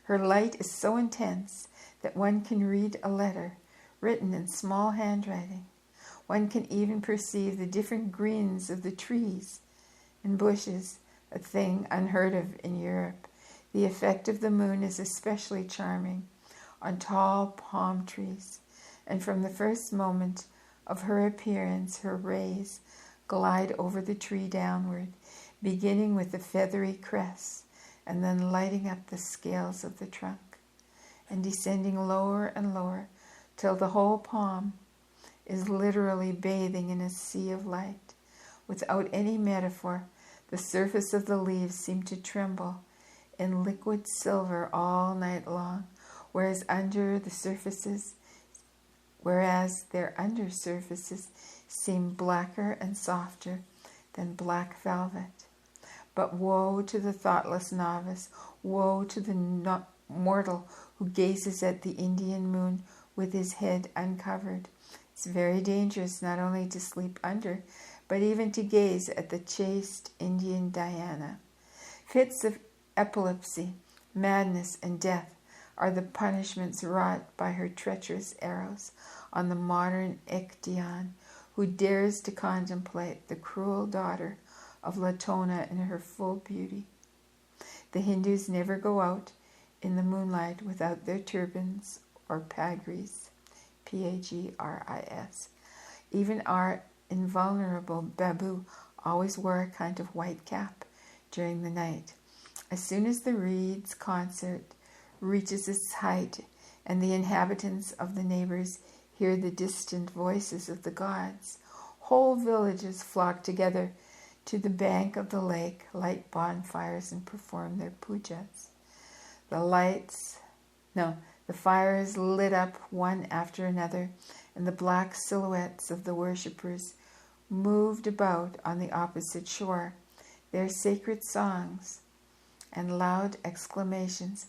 Her light is so intense that one can read a letter written in small handwriting. One can even perceive the different greens of the trees and bushes, a thing unheard of in Europe. The effect of the moon is especially charming on tall palm trees, and from the first moment of her appearance, her rays glide over the tree downward, beginning with the feathery crests, and then lighting up the scales of the trunk, and descending lower and lower, till the whole palm is literally bathing in a sea of light. Without any metaphor, the surface of the leaves seemed to tremble in liquid silver all night long, whereas their under surfaces seem blacker and softer than black velvet. But woe to the thoughtless novice, woe to the mortal who gazes at the Indian moon with his head uncovered. It's very dangerous not only to sleep under, but even to gaze at the chaste Indian Diana. Fits of epilepsy, madness, and death are the punishments wrought by her treacherous arrows on the modern Ekdian, who dares to contemplate the cruel daughter of Latona in her full beauty. The Hindus never go out in the moonlight without their turbans or pagris, Pagris. Even our invulnerable Babu always wore a kind of white cap during the night. As soon as the reeds concert reaches its height and the inhabitants of the neighbors hear the distant voices of the gods, whole villages flock together to the bank of the lake, light bonfires, and perform their pujas. The fires lit up one after another, and the black silhouettes of the worshippers moved about on the opposite shore. Their sacred songs and loud exclamations,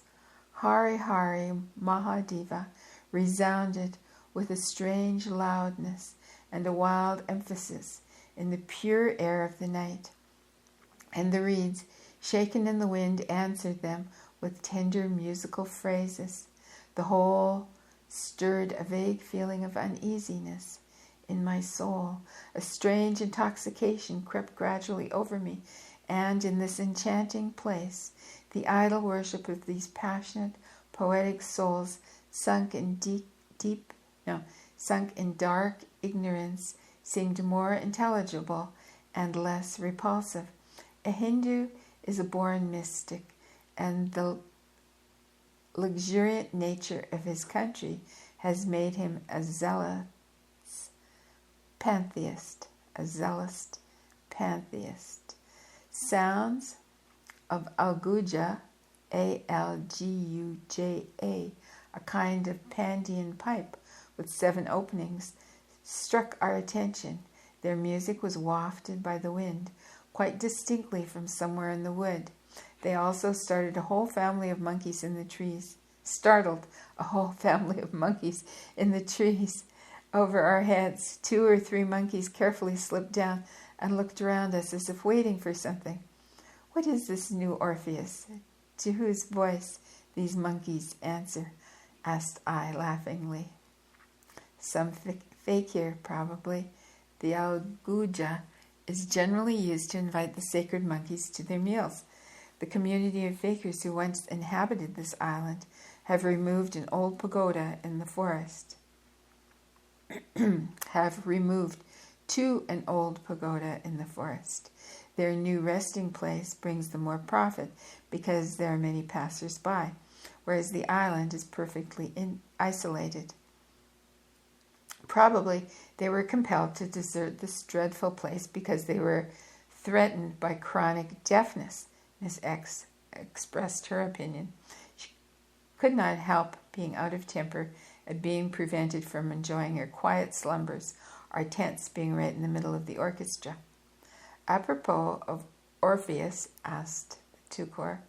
Hari Hari Mahadeva, resounded with a strange loudness and a wild emphasis in the pure air of the night. And the reeds, shaken in the wind, answered them with tender musical phrases. The whole stirred a vague feeling of uneasiness in my soul. A strange intoxication crept gradually over me, and in this enchanting place, the idol worship of these passionate, poetic souls sunk in dark ignorance seemed more intelligible and less repulsive. A Hindu is a born mystic, and the luxuriant nature of his country has made him a zealous pantheist. Sounds of Alguja, Alguja, a kind of Pandean pipe with 7 openings, struck our attention. Their music was wafted by the wind, quite distinctly from somewhere in the wood. They also started a whole family of monkeys in the trees. Over our heads. 2 or 3 monkeys carefully slipped down and looked around us as if waiting for something. What is this new Orpheus? To whose voice these monkeys answer? Asked I laughingly. Some fakir, probably. The Alguja is generally used to invite the sacred monkeys to their meals. The community of fakirs who once inhabited this island have removed an old pagoda in the forest. Their new resting place brings them more profit because there are many passers-by, whereas the island is perfectly isolated. Probably they were compelled to desert this dreadful place because they were threatened by chronic deafness. Miss X expressed her opinion. She could not help being out of temper at being prevented from enjoying her quiet slumbers, our tents being right in the middle of the orchestra. Apropos of Orpheus, asked Thakur,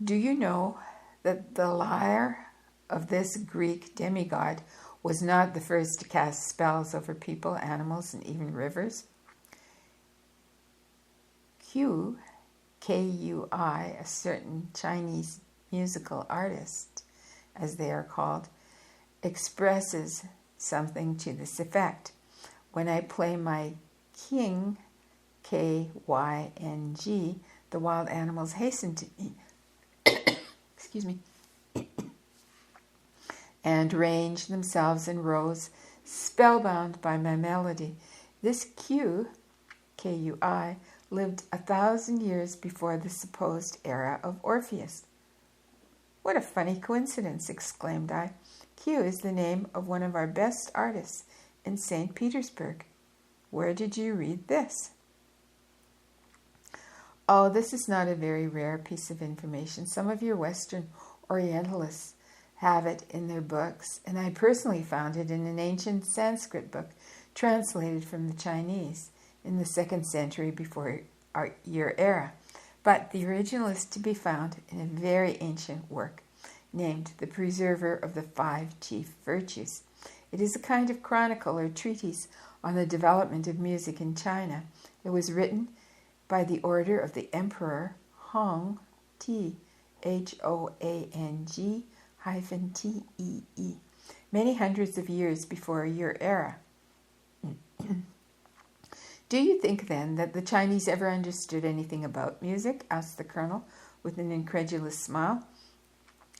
do you know that the lyre of this Greek demigod was not the first to cast spells over people, animals, and even rivers? Kui, a certain Chinese musical artist, as they are called, expresses something to this effect. When I play my king, K-Y-N-G, the wild animals hasten to me, excuse me, and range themselves in rows, spellbound by my melody. This Q, K-U-I, lived 1,000 years before the supposed era of Orpheus. What a funny coincidence, exclaimed I. Q is the name of one of our best artists in St. Petersburg. Where did you read this? Oh, this is not a very rare piece of information. Some of your Western Orientalists have it in their books, and I personally found it in an ancient Sanskrit book translated from the Chinese in the 2nd century before your era. But the original is to be found in a very ancient work named The Preserver of the Five Chief Virtues. It is a kind of chronicle or treatise on the development of music in China. It was written by the order of the Emperor Hong Ti, Hoang -Tee, many hundreds of years before your era. Do you think, then, that the Chinese ever understood anything about music? Asked the colonel with an incredulous smile.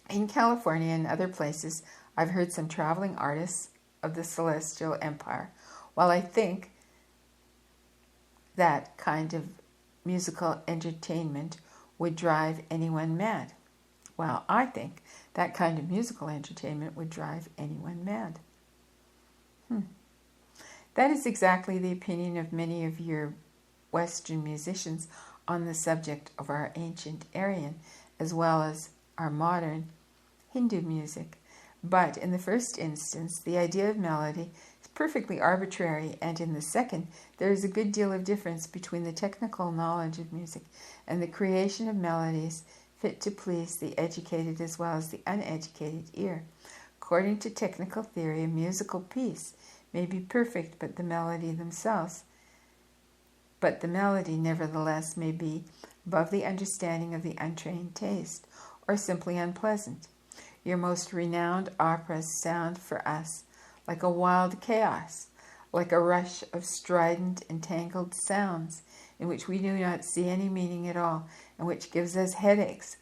In California and other places, I've heard some traveling artists of the Celestial Empire. While I think that kind of musical entertainment would drive anyone mad. Well, I think that kind of musical entertainment would drive anyone mad. That is exactly the opinion of many of your Western musicians on the subject of our ancient Aryan, as well as our modern Hindu music. But in the first instance, the idea of melody is perfectly arbitrary, and in the second, there is a good deal of difference between the technical knowledge of music and the creation of melodies fit to please the educated as well as the uneducated ear. According to technical theory, a musical piece may be perfect, but the melody nevertheless may be above the understanding of the untrained taste, or simply unpleasant. Your most renowned operas sound for us like a wild chaos, like a rush of strident, entangled sounds in which we do not see any meaning at all, and which gives us headaches.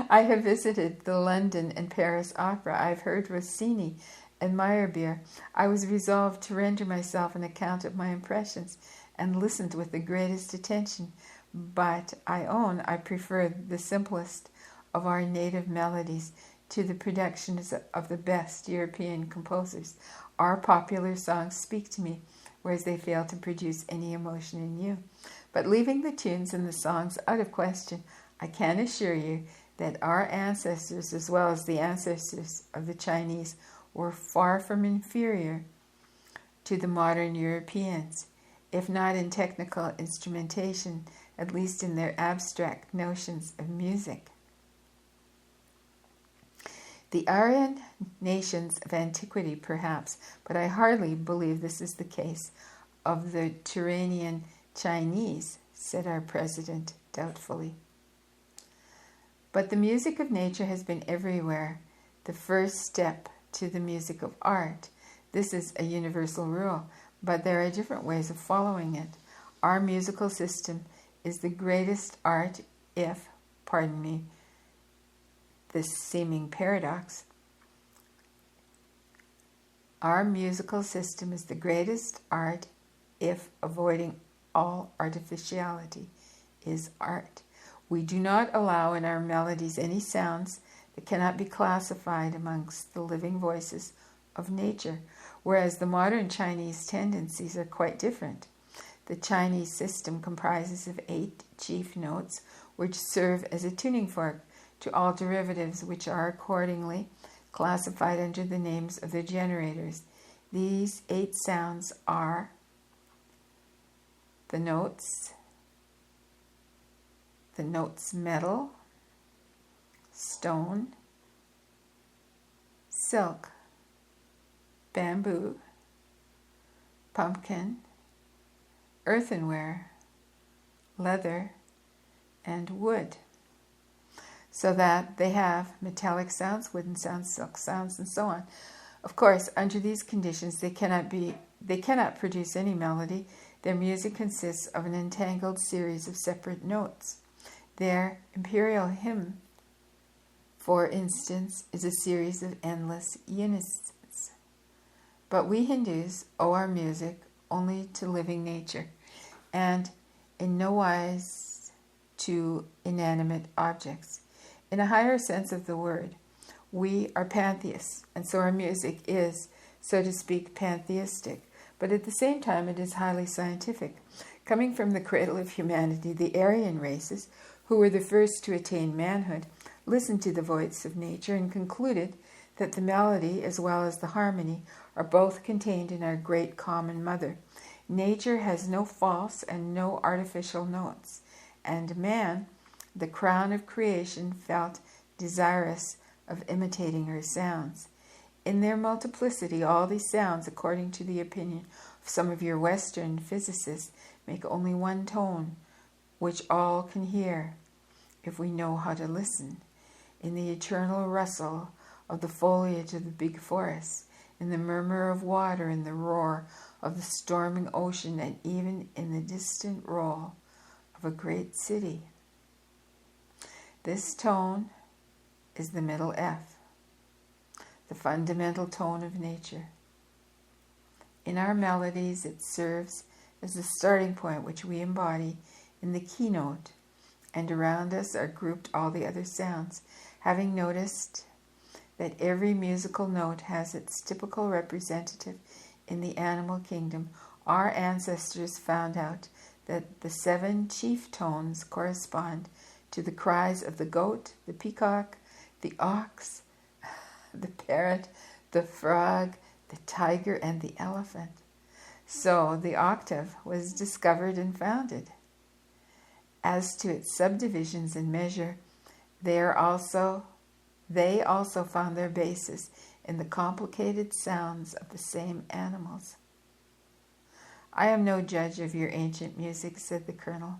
I have visited the London and Paris Opera. I've heard Rossini and Meyerbeer. I was resolved to render myself an account of my impressions, and listened with the greatest attention. But I own I prefer the simplest of our native melodies to the productions of the best European composers. Our popular songs speak to me, whereas they fail to produce any emotion in you. But leaving the tunes and the songs out of question, I can assure you that our ancestors, as well as the ancestors of the Chinese, were far from inferior to the modern Europeans, if not in technical instrumentation, at least in their abstract notions of music. The Aryan nations of antiquity, perhaps, but I hardly believe this is the case of the Turanian Chinese, said our president doubtfully. But the music of nature has been everywhere the first step to the music of art. This is a universal rule, but there are different ways of following it. Our musical system is the greatest art if, pardon me, this seeming paradox, our musical system is the greatest art if avoiding all artificiality is art. We do not allow in our melodies any sounds that cannot be classified amongst the living voices of nature, whereas the modern Chinese tendencies are quite different. The Chinese system comprises of 8 chief notes, which serve as a tuning fork to all derivatives, which are accordingly classified under the names of their generators. These 8 sounds are the notes metal, stone, silk, bamboo, pumpkin, earthenware, leather, and wood. so that they have metallic sounds, wooden sounds, silk sounds, and so on. Of course, under these conditions, they cannot produce any melody. Their music consists of an entangled series of separate notes. Their imperial hymn, for instance, is a series of endless unisons. But we Hindus owe our music only to living nature, and in no wise to inanimate objects. In a higher sense of the word, we are pantheists, and so our music is, so to speak, pantheistic. But at the same time, it is highly scientific. Coming from the cradle of humanity, the Aryan races, who were the first to attain manhood, listened to the voice of nature and concluded that the melody as well as the harmony are both contained in our great common mother. Nature has no false and no artificial notes, and man, the crown of creation, felt desirous of imitating her sounds. In their multiplicity, all these sounds, according to the opinion of some of your Western physicists, make only one tone, which all can hear, if we know how to listen, in the eternal rustle of the foliage of the big forests, in the murmur of water, in the roar of the storming ocean, and even in the distant roll of a great city. This tone is the middle F, the fundamental tone of nature. In our melodies, it serves as the starting point which we embody in the keynote, and around us are grouped all the other sounds. Having noticed that every musical note has its typical representative in the animal kingdom, our ancestors found out that the 7 chief tones correspond to the cries of the goat, the peacock, the ox, the parrot, the frog, the tiger, and the elephant. So the octave was discovered and founded. As to its subdivisions in measure, they also found their basis in the complicated sounds of the same animals. I am no judge of your ancient music, said the colonel,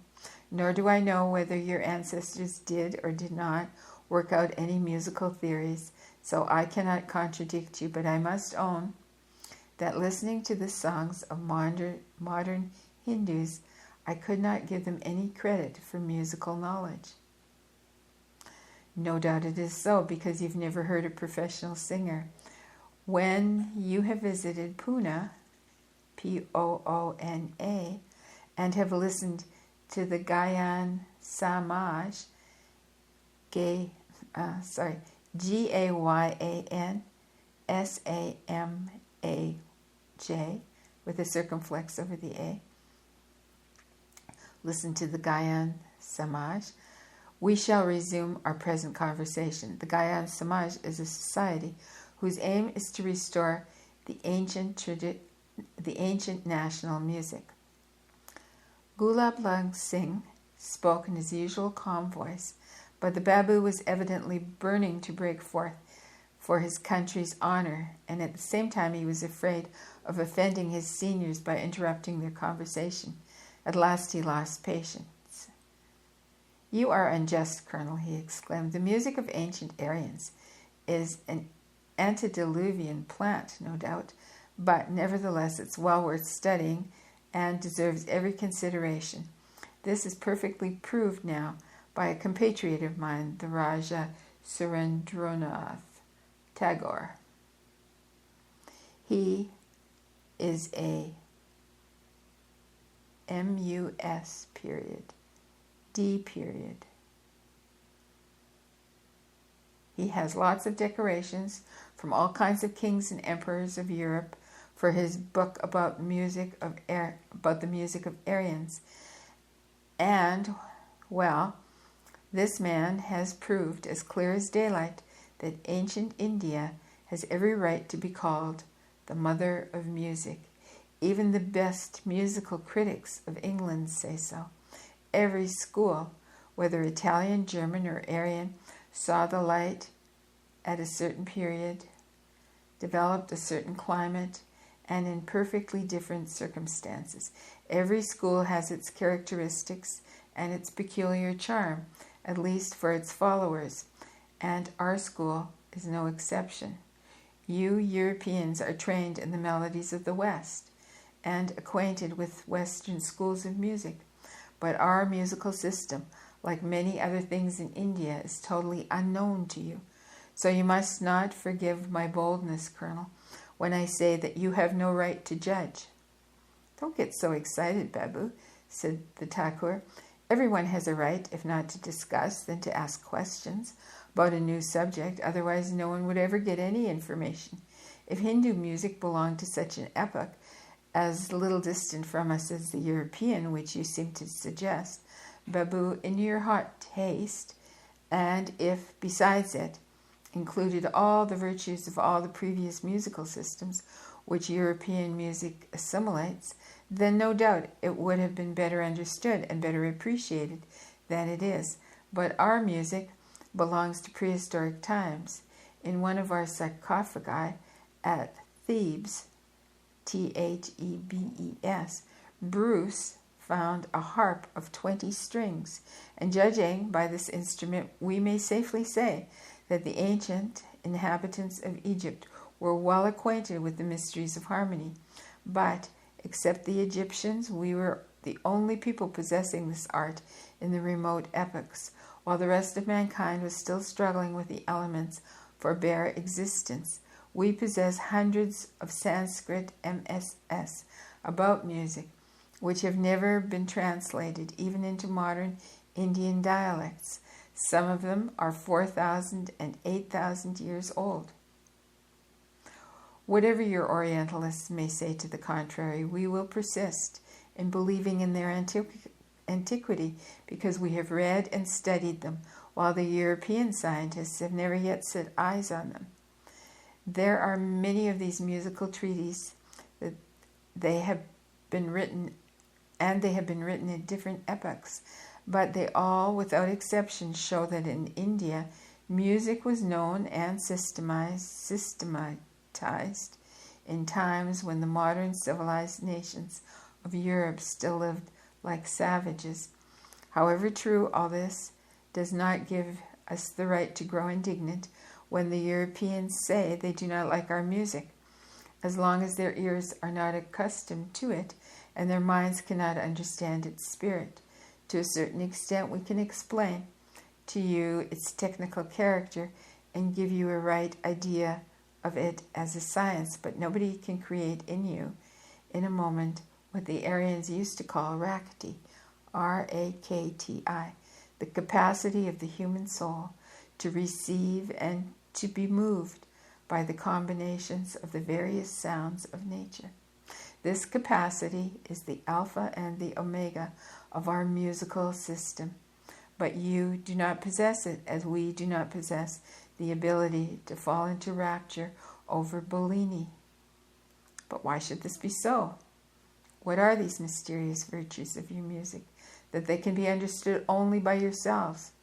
nor do I know whether your ancestors did or did not work out any musical theories, so I cannot contradict you, but I must own that listening to the songs of modern Hindus, I could not give them any credit for musical knowledge. No doubt it is so, because you've never heard a professional singer. When you have visited Poona, Poona, and have listened to the Gayan Samaj, Gayan Samaj, with a circumflex over the A. Listen to the Gayan Samaj. We shall resume our present conversation. The Gayan Samaj is a society whose aim is to restore the ancient national music. Gulab Lang Singh spoke in his usual calm voice, but the Babu was evidently burning to break forth for his country's honor, and at the same time he was afraid of offending his seniors by interrupting their conversation. At last he lost patience. You are unjust, Colonel, he exclaimed. The music of ancient Aryans is an antediluvian plant, no doubt, but nevertheless it's well worth studying and deserves every consideration. This is perfectly proved now by a compatriot of mine, the Raja Surendranath Tagore. He is a M.U.S. D. He has lots of decorations from all kinds of kings and emperors of Europe for his book about the music of Aryans. And, well, this man has proved as clear as daylight that ancient India has every right to be called the mother of music. Even the best musical critics of England say so. Every school, whether Italian, German, or Aryan, saw the light at a certain period, developed a certain climate, and in perfectly different circumstances. Every school has its characteristics and its peculiar charm, at least for its followers, and our school is no exception. You Europeans are trained in the melodies of the West and acquainted with Western schools of music, but our musical system, like many other things in India, is totally unknown to you. So you must not forgive my boldness, Colonel, when I say that you have no right to judge. Don't get so excited, Babu, said the Thakur. Everyone has a right, if not to discuss, then to ask questions about a new subject, otherwise no one would ever get any information. If Hindu music belonged to such an epoch, as little distant from us as the European, which you seem to suggest, Babu, in your hot haste, and if, besides it, included all the virtues of all the previous musical systems which European music assimilates, then no doubt it would have been better understood and better appreciated than it is. But our music belongs to prehistoric times. In one of our sarcophagi at Thebes, Thebes, Bruce found a harp of 20 strings, and judging by this instrument, we may safely say that the ancient inhabitants of Egypt were well acquainted with the mysteries of harmony. But, except the Egyptians, we were the only people possessing this art in the remote epochs, while the rest of mankind was still struggling with the elements for bare existence. We possess hundreds of Sanskrit MSS about music, which have never been translated even into modern Indian dialects. Some of them are 4,000 and 8,000 years old. Whatever your Orientalists may say to the contrary, we will persist in believing in their antiquity because we have read and studied them, while the European scientists have never yet set eyes on them. There are many of these musical treatises that they have been written, and they have been written in different epochs, but they all, without exception, show that in India, music was known and systematized in times when the modern civilized nations of Europe still lived like savages. However true all this does not give us the right to grow indignant when the Europeans say they do not like our music, as long as their ears are not accustomed to it and their minds cannot understand its spirit. To a certain extent, we can explain to you its technical character and give you a right idea of it as a science, but nobody can create in you, in a moment, what the Aryans used to call rakti, R-A-K-T-I, the capacity of the human soul to receive and to be moved by the combinations of the various sounds of nature. This capacity is the alpha and the omega of our musical system, but you do not possess it, as we do not possess the ability to fall into rapture over Bellini. But why should this be so? What are these mysterious virtues of your music, that they can be understood only by yourselves?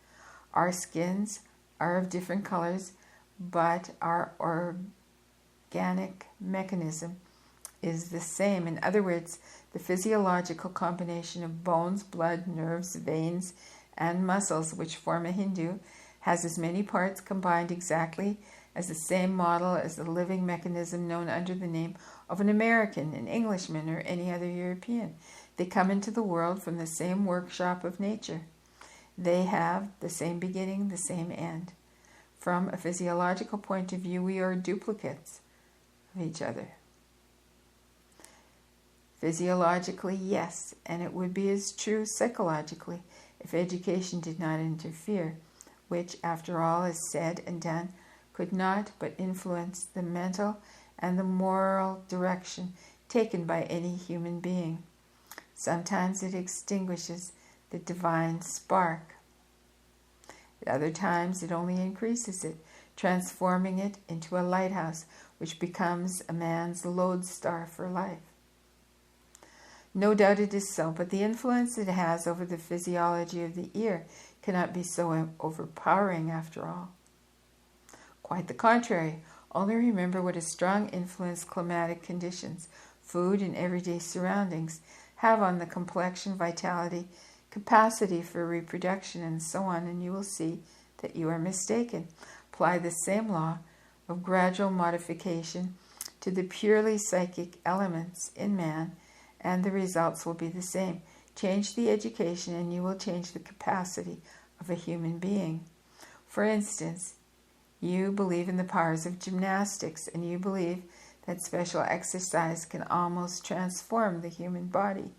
Our skins are of different colors, but our organic mechanism is the same. In other words, the physiological combination of bones, blood, nerves, veins, and muscles, which form a Hindu, has as many parts combined exactly as the same model as the living mechanism known under the name of an American, an Englishman, or any other European. They come into the world from the same workshop of nature. They have the same beginning, the same end. From a physiological point of view, we are duplicates of each other. Physiologically, yes, and it would be as true psychologically if education did not interfere, which, after all is said and done, could not but influence the mental and the moral direction taken by any human being. Sometimes it extinguishes the divine spark. At other times it only increases it, transforming it into a lighthouse which becomes a man's lodestar for life. No doubt it is so, but the influence it has over the physiology of the ear cannot be so overpowering after all. Quite the contrary. Only remember what a strong influence climatic conditions, food, and everyday surroundings have on the complexion, vitality, capacity for reproduction, and so on, and you will see that you are mistaken. Apply the same law of gradual modification to the purely psychic elements in man, and the results will be the same. Change the education and you will change the capacity of a human being. For instance, you believe in the powers of gymnastics, and you believe that special exercise can almost transform the human body.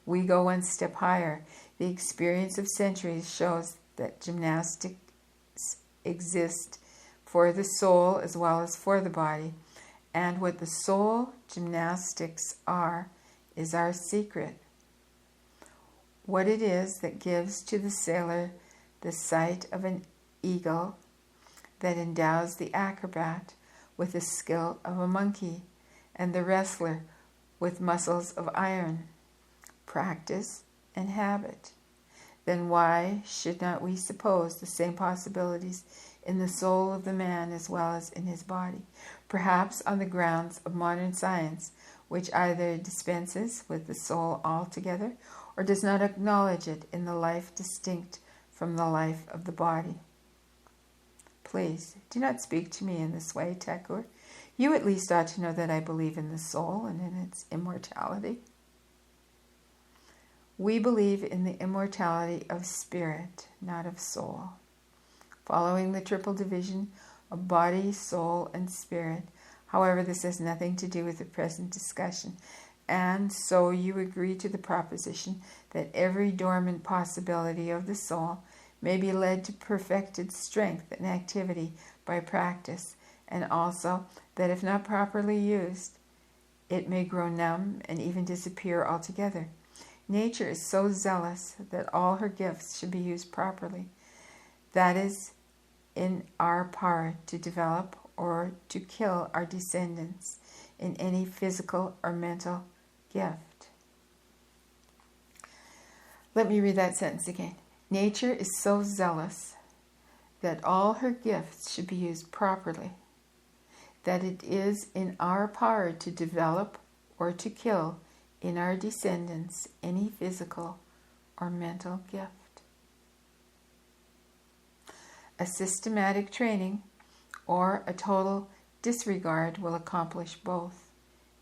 We go one step higher. The experience of centuries shows that gymnastics exist for the soul as well as for the body. And what the soul gymnastics are is our secret. What it is that gives to the sailor the sight of an eagle, that endows the acrobat with the skill of a monkey, and the wrestler with muscles of iron. Practice and habit. Then why should not we suppose the same possibilities in the soul of the man as well as in his body? Perhaps on the grounds of modern science, which either dispenses with the soul altogether or does not acknowledge it in the life distinct from the life of the body. Please, do not speak to me in this way, Thakur. You at least ought to know that I believe in the soul and in its immortality. We believe in the immortality of spirit, not of soul. Following the triple division of body, soul, and spirit, however, this has nothing to do with the present discussion, and so you agree to the proposition that every dormant possibility of the soul may be led to perfected strength and activity by practice, and also that if not properly used, it may grow numb and even disappear altogether. Nature is so zealous that all her gifts should be used properly. That is in our power to develop or to kill our descendants in any physical or mental gift. Let me read that sentence again. Nature is so zealous that all her gifts should be used properly, that it is in our power to develop or to kill in our descendants any physical or mental gift. A systematic training or a total disregard will accomplish both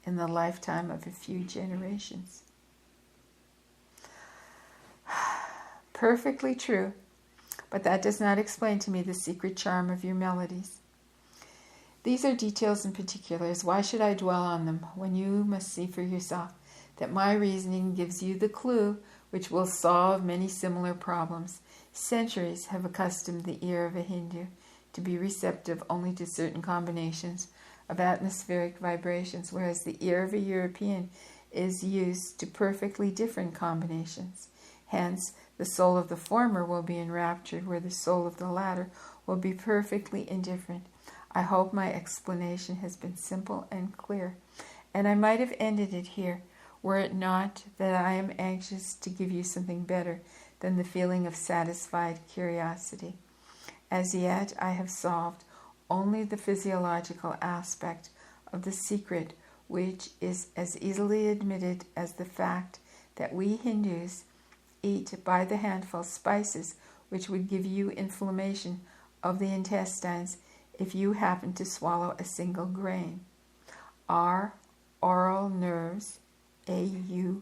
in the lifetime of a few generations. Perfectly true, but that does not explain to me the secret charm of your melodies. These are details and particulars. Why should I dwell on them when you must see for yourself that my reasoning gives you the clue which will solve many similar problems? Centuries have accustomed the ear of a Hindu to be receptive only to certain combinations of atmospheric vibrations, whereas the ear of a European is used to perfectly different combinations. Hence, the soul of the former will be enraptured, where the soul of the latter will be perfectly indifferent. I hope my explanation has been simple and clear, and I might have ended it here, were it not that I am anxious to give you something better than the feeling of satisfied curiosity. As yet, I have solved only the physiological aspect of the secret, which is as easily admitted as the fact that we Hindus eat by the handful spices which would give you inflammation of the intestines if you happen to swallow a single grain. Our oral nerves, A-U-R-A-L,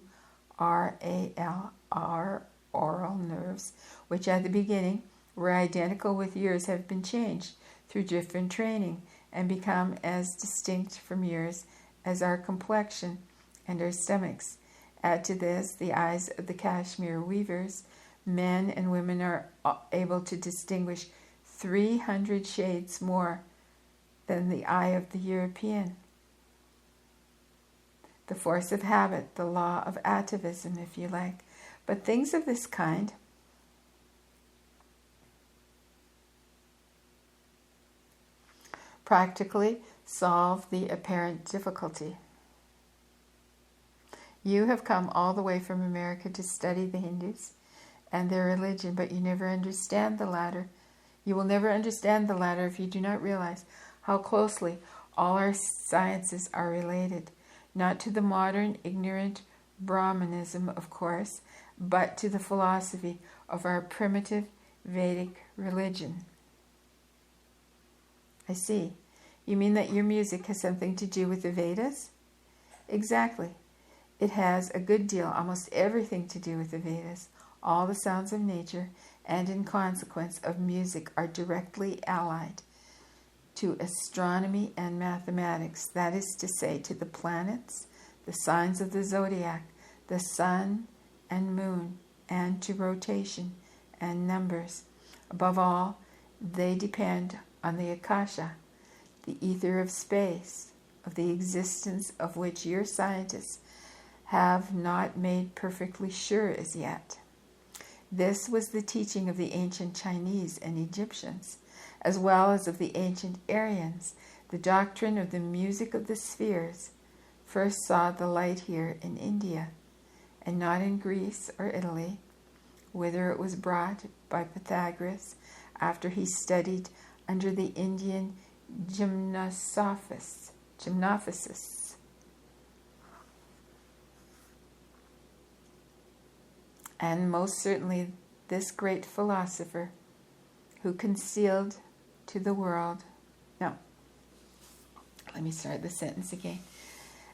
our oral nerves, which at the beginning were identical with yours, have been changed through different training and become as distinct from yours as our complexion and our stomachs. Add to this the eyes of the Kashmir weavers. Men and women are able to distinguish 300 shades more than the eye of the European. The force of habit, the law of atavism, if you like. But things of this kind practically solve the apparent difficulty. You have come all the way from America to study the Hindus and their religion, but you never understand the latter. You will never understand the latter if you do not realize how closely all our sciences are related, not to the modern ignorant Brahmanism, of course, but to the philosophy of our primitive Vedic religion. I see. You mean that your music has something to do with the Vedas? Exactly. It has a good deal, almost everything to do with the Vedas. All the sounds of nature and in consequence of music are directly allied to astronomy and mathematics, that is to say, to the planets, the signs of the zodiac, the sun and moon, and to rotation and numbers. Above all, they depend on the Akasha, the ether of space, of the existence of which your scientists have not made perfectly sure as yet. This was the teaching of the ancient Chinese and Egyptians, as well as of the ancient Aryans. The doctrine of the music of the spheres first saw the light here in India, and not in Greece or Italy, whither it was brought by Pythagoras after he studied under the Indian gymnosophist. And most certainly this great philosopher who concealed to the world, let me start the sentence again.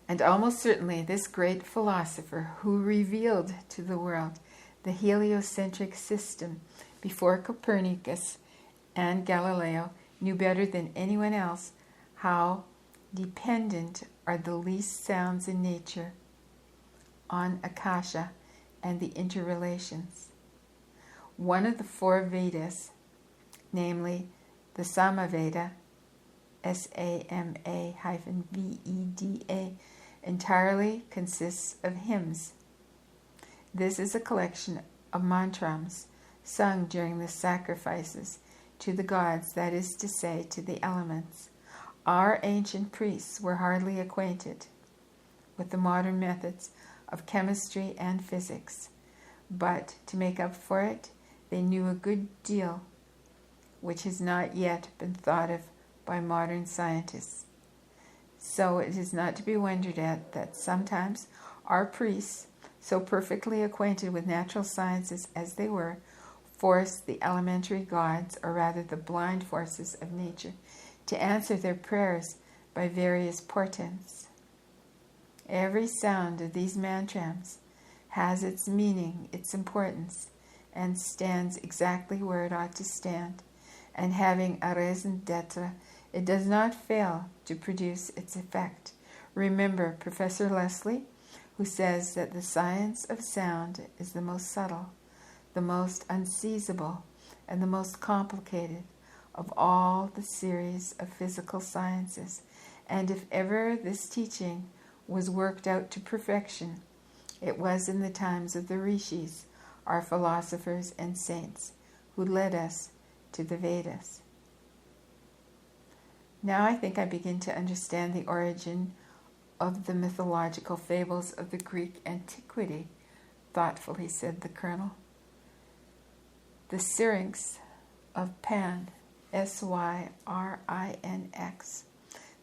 And almost certainly this great philosopher who revealed to the world the heliocentric system before Copernicus and Galileo knew better than anyone else how dependent are the least sounds in nature on Akasha and the interrelations. One of the four Vedas, namely the Samaveda, Sama-Veda, entirely consists of hymns. This is a collection of mantrams sung during the sacrifices to the gods, that is to say, to the elements. Our ancient priests were hardly acquainted with the modern methods of chemistry and physics, but to make up for it, they knew a good deal which has not yet been thought of by modern scientists. So it is not to be wondered at that sometimes our priests, so perfectly acquainted with natural sciences as they were, forced the elementary gods, or rather the blind forces of nature, to answer their prayers by various portents. Every sound of these mantrams has its meaning, its importance, and stands exactly where it ought to stand, and having a raison d'etre, it does not fail to produce its effect. Remember Professor Leslie, who says that the science of sound is the most subtle, the most unseizable, and the most complicated of all the series of physical sciences. And if ever this teaching was worked out to perfection, it was in the times of the rishis, our philosophers and saints, who led us to the Vedas. Now I think I begin to understand the origin of the mythological fables of the Greek antiquity, thoughtfully said the colonel. The syrinx of Pan, Syrinx,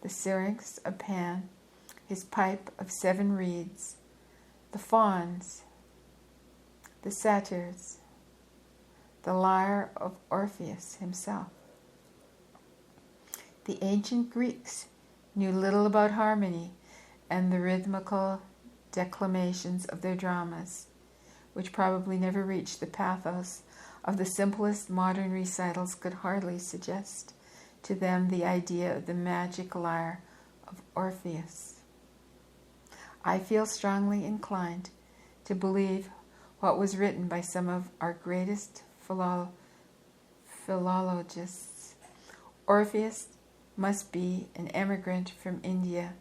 the syrinx of Pan, his pipe of 7 reeds, the fauns, the satyrs, the lyre of Orpheus himself. The ancient Greeks knew little about harmony and the rhythmical declamations of their dramas, which probably never reached the pathos of the simplest modern recitals, could hardly suggest to them the idea of the magic lyre of Orpheus. I feel strongly inclined to believe what was written by some of our greatest philologists. Orpheus must be an emigrant from India.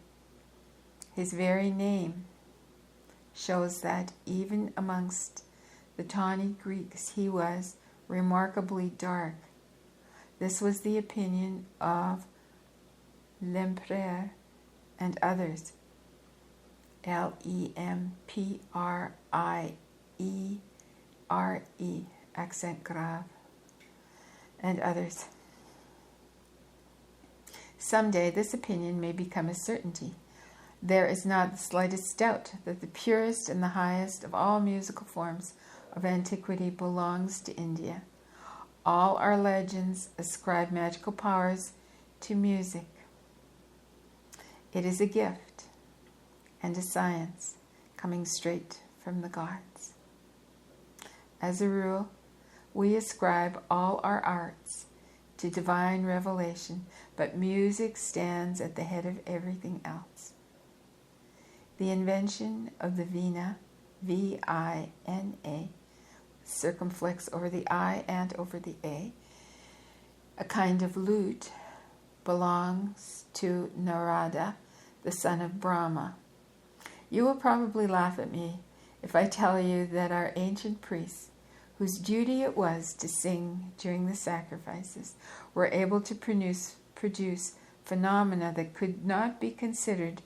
His very name shows that even amongst the tawny Greeks he was remarkably dark. This was the opinion of Lempriere and others. Lempriere, accent grave, and others. Someday this opinion may become a certainty. There is not the slightest doubt that the purest and the highest of all musical forms of antiquity belongs to India. All our legends ascribe magical powers to music. It is a gift and a science coming straight from the gods. As a rule, we ascribe all our arts to divine revelation, but music stands at the head of everything else. The invention of the vina, V-I-N-A, circumflex over the I and over the A, a kind of lute, belongs to Narada, the son of Brahma. You will probably laugh at me if I tell you that our ancient priests, whose duty it was to sing during the sacrifices, were able to produce phenomena that could not be considered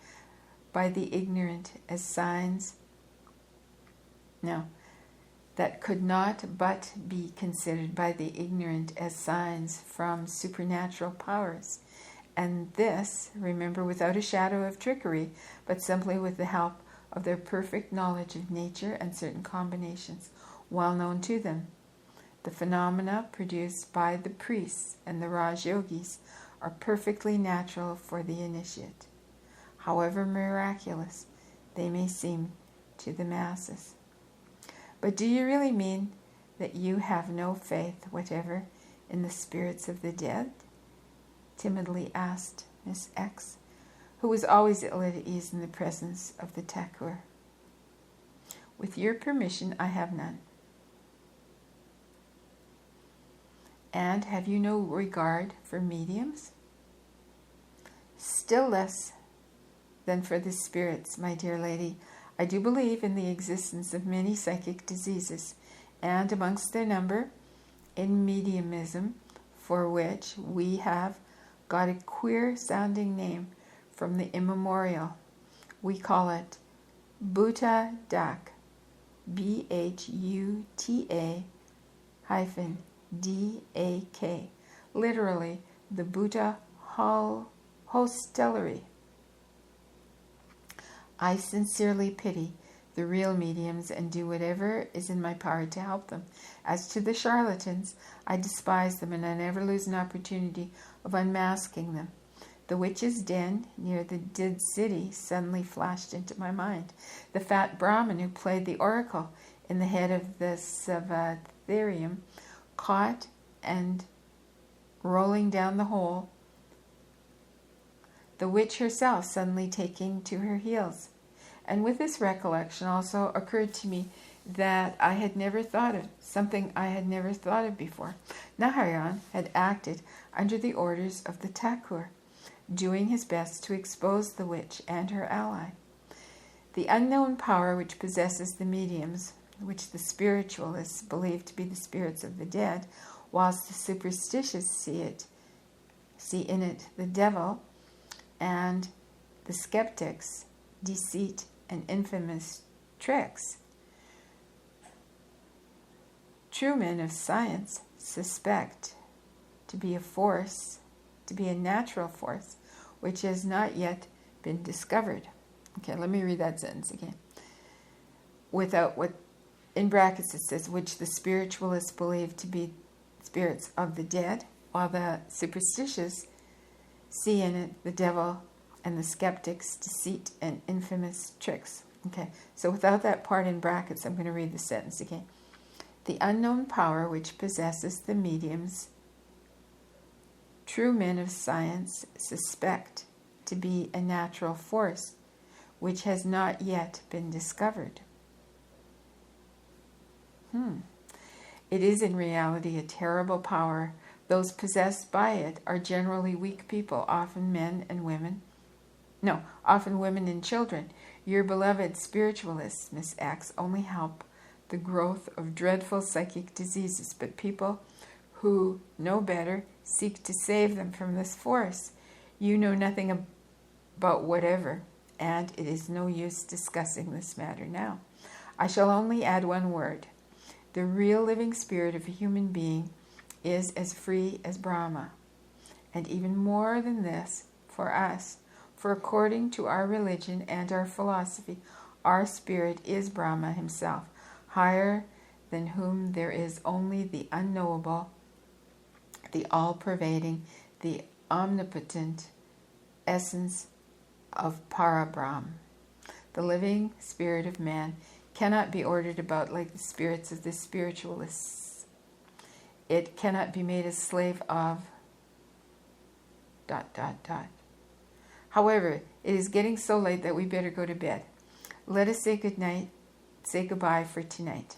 by the ignorant as signs. No, that could not but be considered by the ignorant as signs from supernatural powers. And this, remember, without a shadow of trickery, but simply with the help of their perfect knowledge of nature and certain combinations well known to them. The phenomena produced by the priests and the Raj Yogis are perfectly natural for the initiate, however miraculous they may seem to the masses. But do you really mean that you have no faith whatever in the spirits of the dead? Timidly asked Miss X, who was always ill at ease in the presence of the Thakur. With your permission, I have none. And have you no regard for mediums? Still less than for the spirits, my dear lady. I do believe in the existence of many psychic diseases, and amongst their number, in mediumism, for which we have got a queer-sounding name from the immemorial. We call it Bhuta Dak, Bhuta-DAK, literally the Bhuta Hostelry. I sincerely pity the real mediums and do whatever is in my power to help them. As to the charlatans, I despise them and I never lose an opportunity of unmasking them. The witch's den near the dead city suddenly flashed into my mind. The fat Brahmin who played the oracle in the head of the Savatherium, caught and rolling down the hole, the witch herself suddenly taking to her heels. And with this recollection also occurred to me that I had never thought of something I had never thought of before. Narayan had acted under the orders of the Thakur, doing his best to expose the witch and her ally. The unknown power which possesses the mediums, which the spiritualists believe to be the spirits of the dead, whilst the superstitious see in it the devil, and the skeptics deceit and infamous tricks. True men of science suspect to be a force, to be a natural force, which has not yet been discovered. Okay, let me read that sentence again. Without what, in brackets it says, which the spiritualists believe to be spirits of the dead, while the superstitious see in it the devil and the skeptics' deceit and infamous tricks. Okay, so without that part in brackets, I'm going to read the sentence again. The unknown power which possesses the mediums, true men of science suspect to be a natural force, which has not yet been discovered. It is in reality a terrible power. Those possessed by it are generally weak people, often men and women. No, often women and children. Your beloved spiritualists, Miss X, only help the growth of dreadful psychic diseases, but people who know better seek to save them from this force. You know nothing about whatever, and it is no use discussing this matter now. I shall only add one word. The real living spirit of a human being is as free as Brahma, and even more than this for us. For according to our religion and our philosophy, our spirit is Brahma himself, higher than whom there is only the unknowable, the all-pervading, the omnipotent essence of Parabrahm. The living spirit of man cannot be ordered about like the spirits of the spiritualists. It cannot be made a slave of ... However, it is getting so late that we better go to bed. Let us say good night, say goodbye for tonight.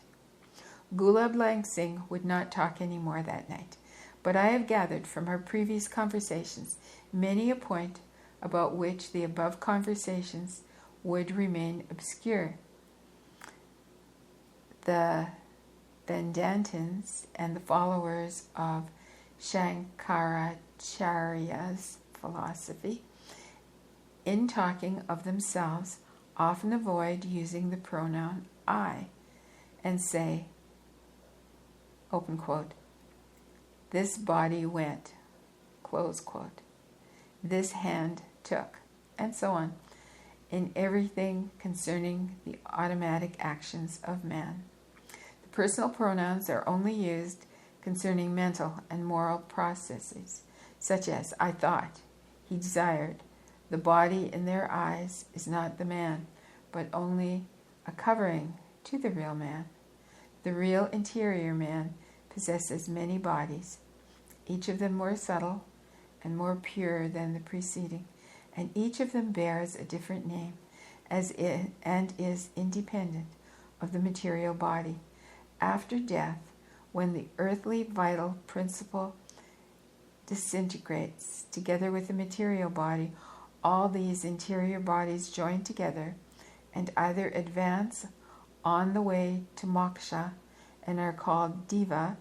Gulab Lang Singh would not talk any more that night, but I have gathered from our previous conversations many a point about which the above conversations would remain obscure. The Vedantins and the followers of Shankaracharya's philosophy, in talking of themselves, often avoid using the pronoun I and say, open quote, this body went, close quote, this hand took, and so on, in everything concerning the automatic actions of man. The personal pronouns are only used concerning mental and moral processes, such as I thought, he desired. The body in their eyes is not the man, but only a covering to the real man. The real interior man possesses many bodies, each of them more subtle and more pure than the preceding, and each of them bears a different name, and is independent of the material body. After death, when the earthly vital principle disintegrates together with the material body, all these interior bodies join together and either advance on the way to moksha and are called diva,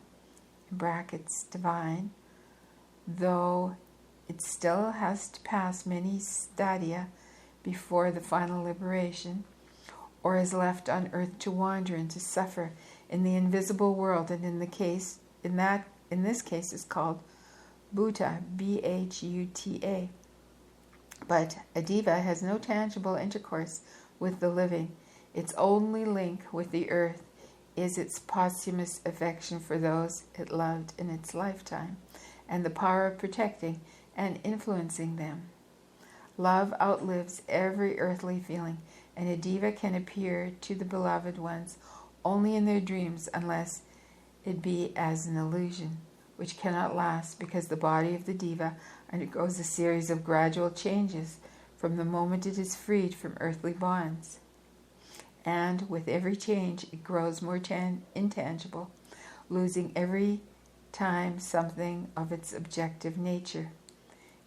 in brackets divine, though it still has to pass many stadia before the final liberation, or is left on earth to wander and to suffer in the invisible world, and in this case is called Bhuta, Bhuta. But a diva has no tangible intercourse with the living. Its only link with the earth is its posthumous affection for those it loved in its lifetime, and the power of protecting and influencing them. Love outlives every earthly feeling, and a diva can appear to the beloved ones only in their dreams, unless it be as an illusion, which cannot last, because the body of the diva undergoes a series of gradual changes from the moment it is freed from earthly bonds. And with every change it grows more intangible, losing every time something of its objective nature.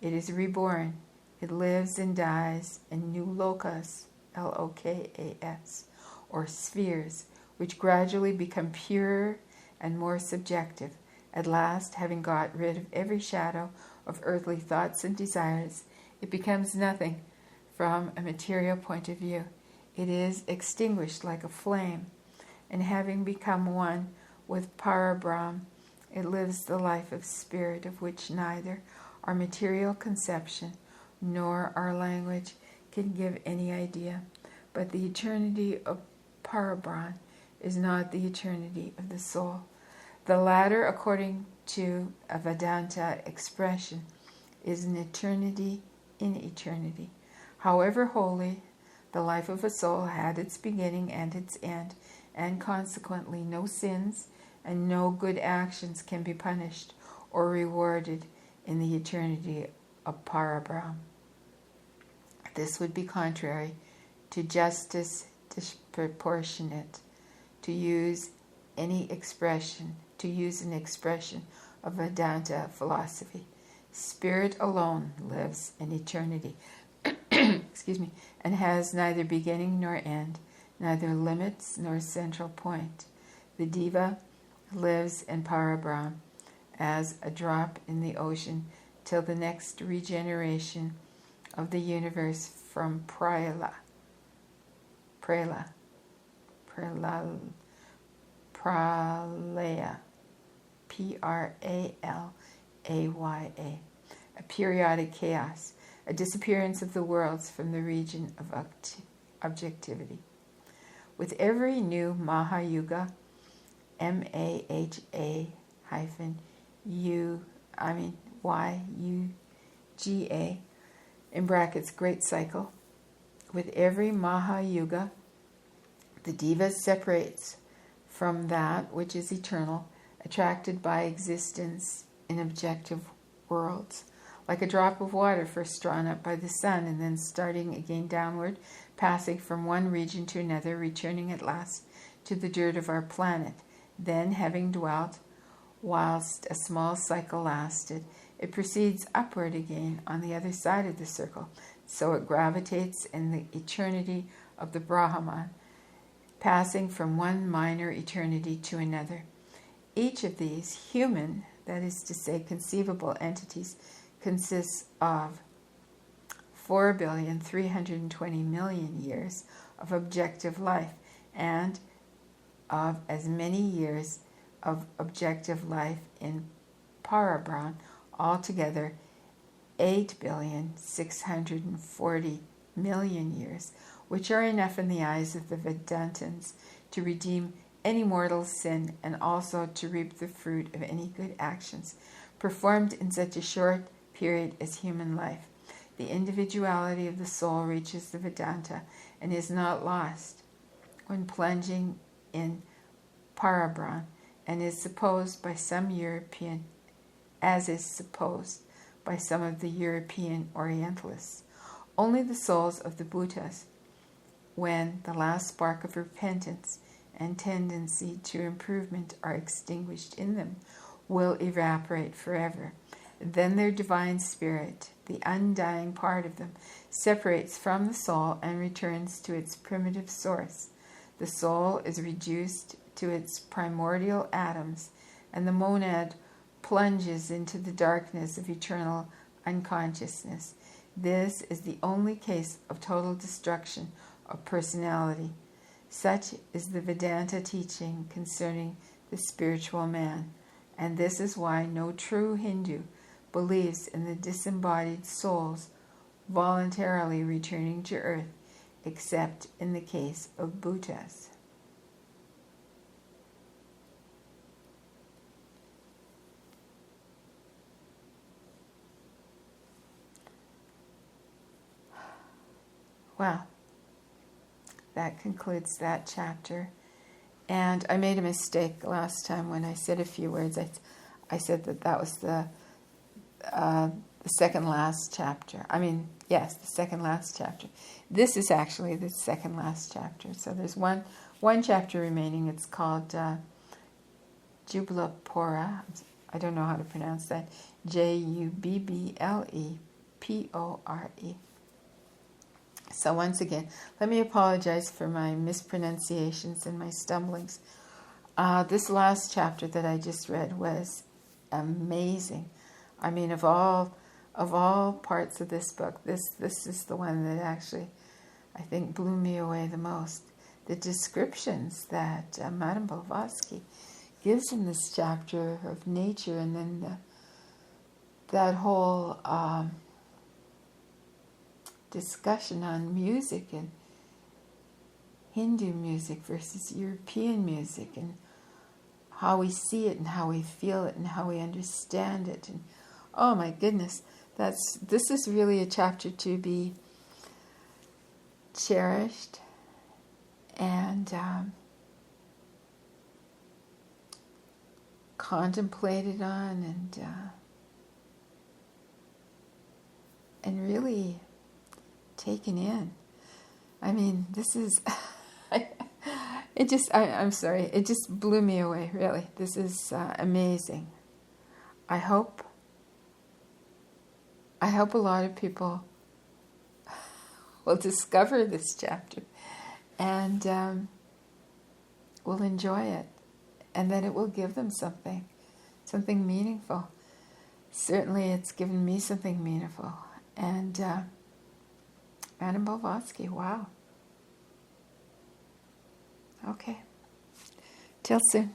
It is reborn. It lives and dies in new lokas, Lokas, or spheres, which gradually become purer and more subjective. At last, having got rid of every shadow of earthly thoughts and desires, it becomes nothing from a material point of view. It is extinguished like a flame, and having become one with Parabrahm, it lives the life of spirit, of which neither our material conception nor our language can give any idea. But the eternity of Parabrahm is not the eternity of the soul. The latter, according to a Vedanta expression, is an eternity in eternity. However holy, the life of a soul had its beginning and its end, and consequently no sins and no good actions can be punished or rewarded in the eternity of Parabrahm. This would be contrary to justice disproportionate to use an expression of Vedanta philosophy. Spirit alone lives in eternity, and has neither beginning nor end, neither limits nor central point. The diva lives in Parabrahm as a drop in the ocean till the next regeneration of the universe from pralaya, Pralaya, a periodic chaos, a disappearance of the worlds from the region of objectivity. With every new Mahayuga, MAHA-YUGA, in brackets, great cycle. With every Maha Yuga, the Diva separates from that which is eternal, attracted by existence in objective worlds. Like a drop of water first drawn up by the sun and then starting again downward, passing from one region to another, returning at last to the dirt of our planet. Then, having dwelt whilst a small cycle lasted, it proceeds upward again on the other side of the circle. So it gravitates in the eternity of the Brahman, passing from one minor eternity to another. Each of these human, that is to say conceivable entities, consists of 4,320,000,000 years of objective life and of as many years of objective life in Parabrahman, altogether 8,640,000,000 years, which are enough in the eyes of the Vedantins to redeem any mortal sin and also to reap the fruit of any good actions performed in such a short period as human life. The individuality of the soul reaches the Vedanta and is not lost when plunging in Parabrahman, and is supposed by some European, as is supposed by some of the European Orientalists. Only the souls of the Buddhas, when the last spark of repentance and tendency to improvement are extinguished in them, will evaporate forever. Then their divine spirit, the undying part of them, separates from the soul and returns to its primitive source. The soul is reduced to its primordial atoms, and the monad plunges into the darkness of eternal unconsciousness. This is the only case of total destruction of personality. Such is the Vedanta teaching concerning the spiritual man, and this is why no true Hindu believes in the disembodied souls voluntarily returning to earth, except in the case of Buddhas. Well, that concludes that chapter. And I made a mistake last time when I said a few words. I said that was the second last chapter. Yes, the second last chapter. This is actually the second last chapter. So there's one chapter remaining. It's called Jubblapora. I don't know how to pronounce that. Jubblepore. So once again, let me apologize for my mispronunciations and my stumblings. This last chapter that I just read was amazing. Of all parts of this book, this is the one that actually, I think, blew me away the most. The descriptions that Madame Blavatsky gives in this chapter of nature, and then that whole discussion on music and Hindu music versus European music, and how we see it and how we feel it and how we understand it. And oh my goodness, this is really a chapter to be cherished and contemplated on, and really taken in. This is I'm sorry, it just blew me away, really. This is amazing. I hope a lot of people will discover this chapter and will enjoy it, and that it will give them something meaningful. Certainly it's given me something meaningful. And Madame Blavatsky, wow. Okay. Till soon.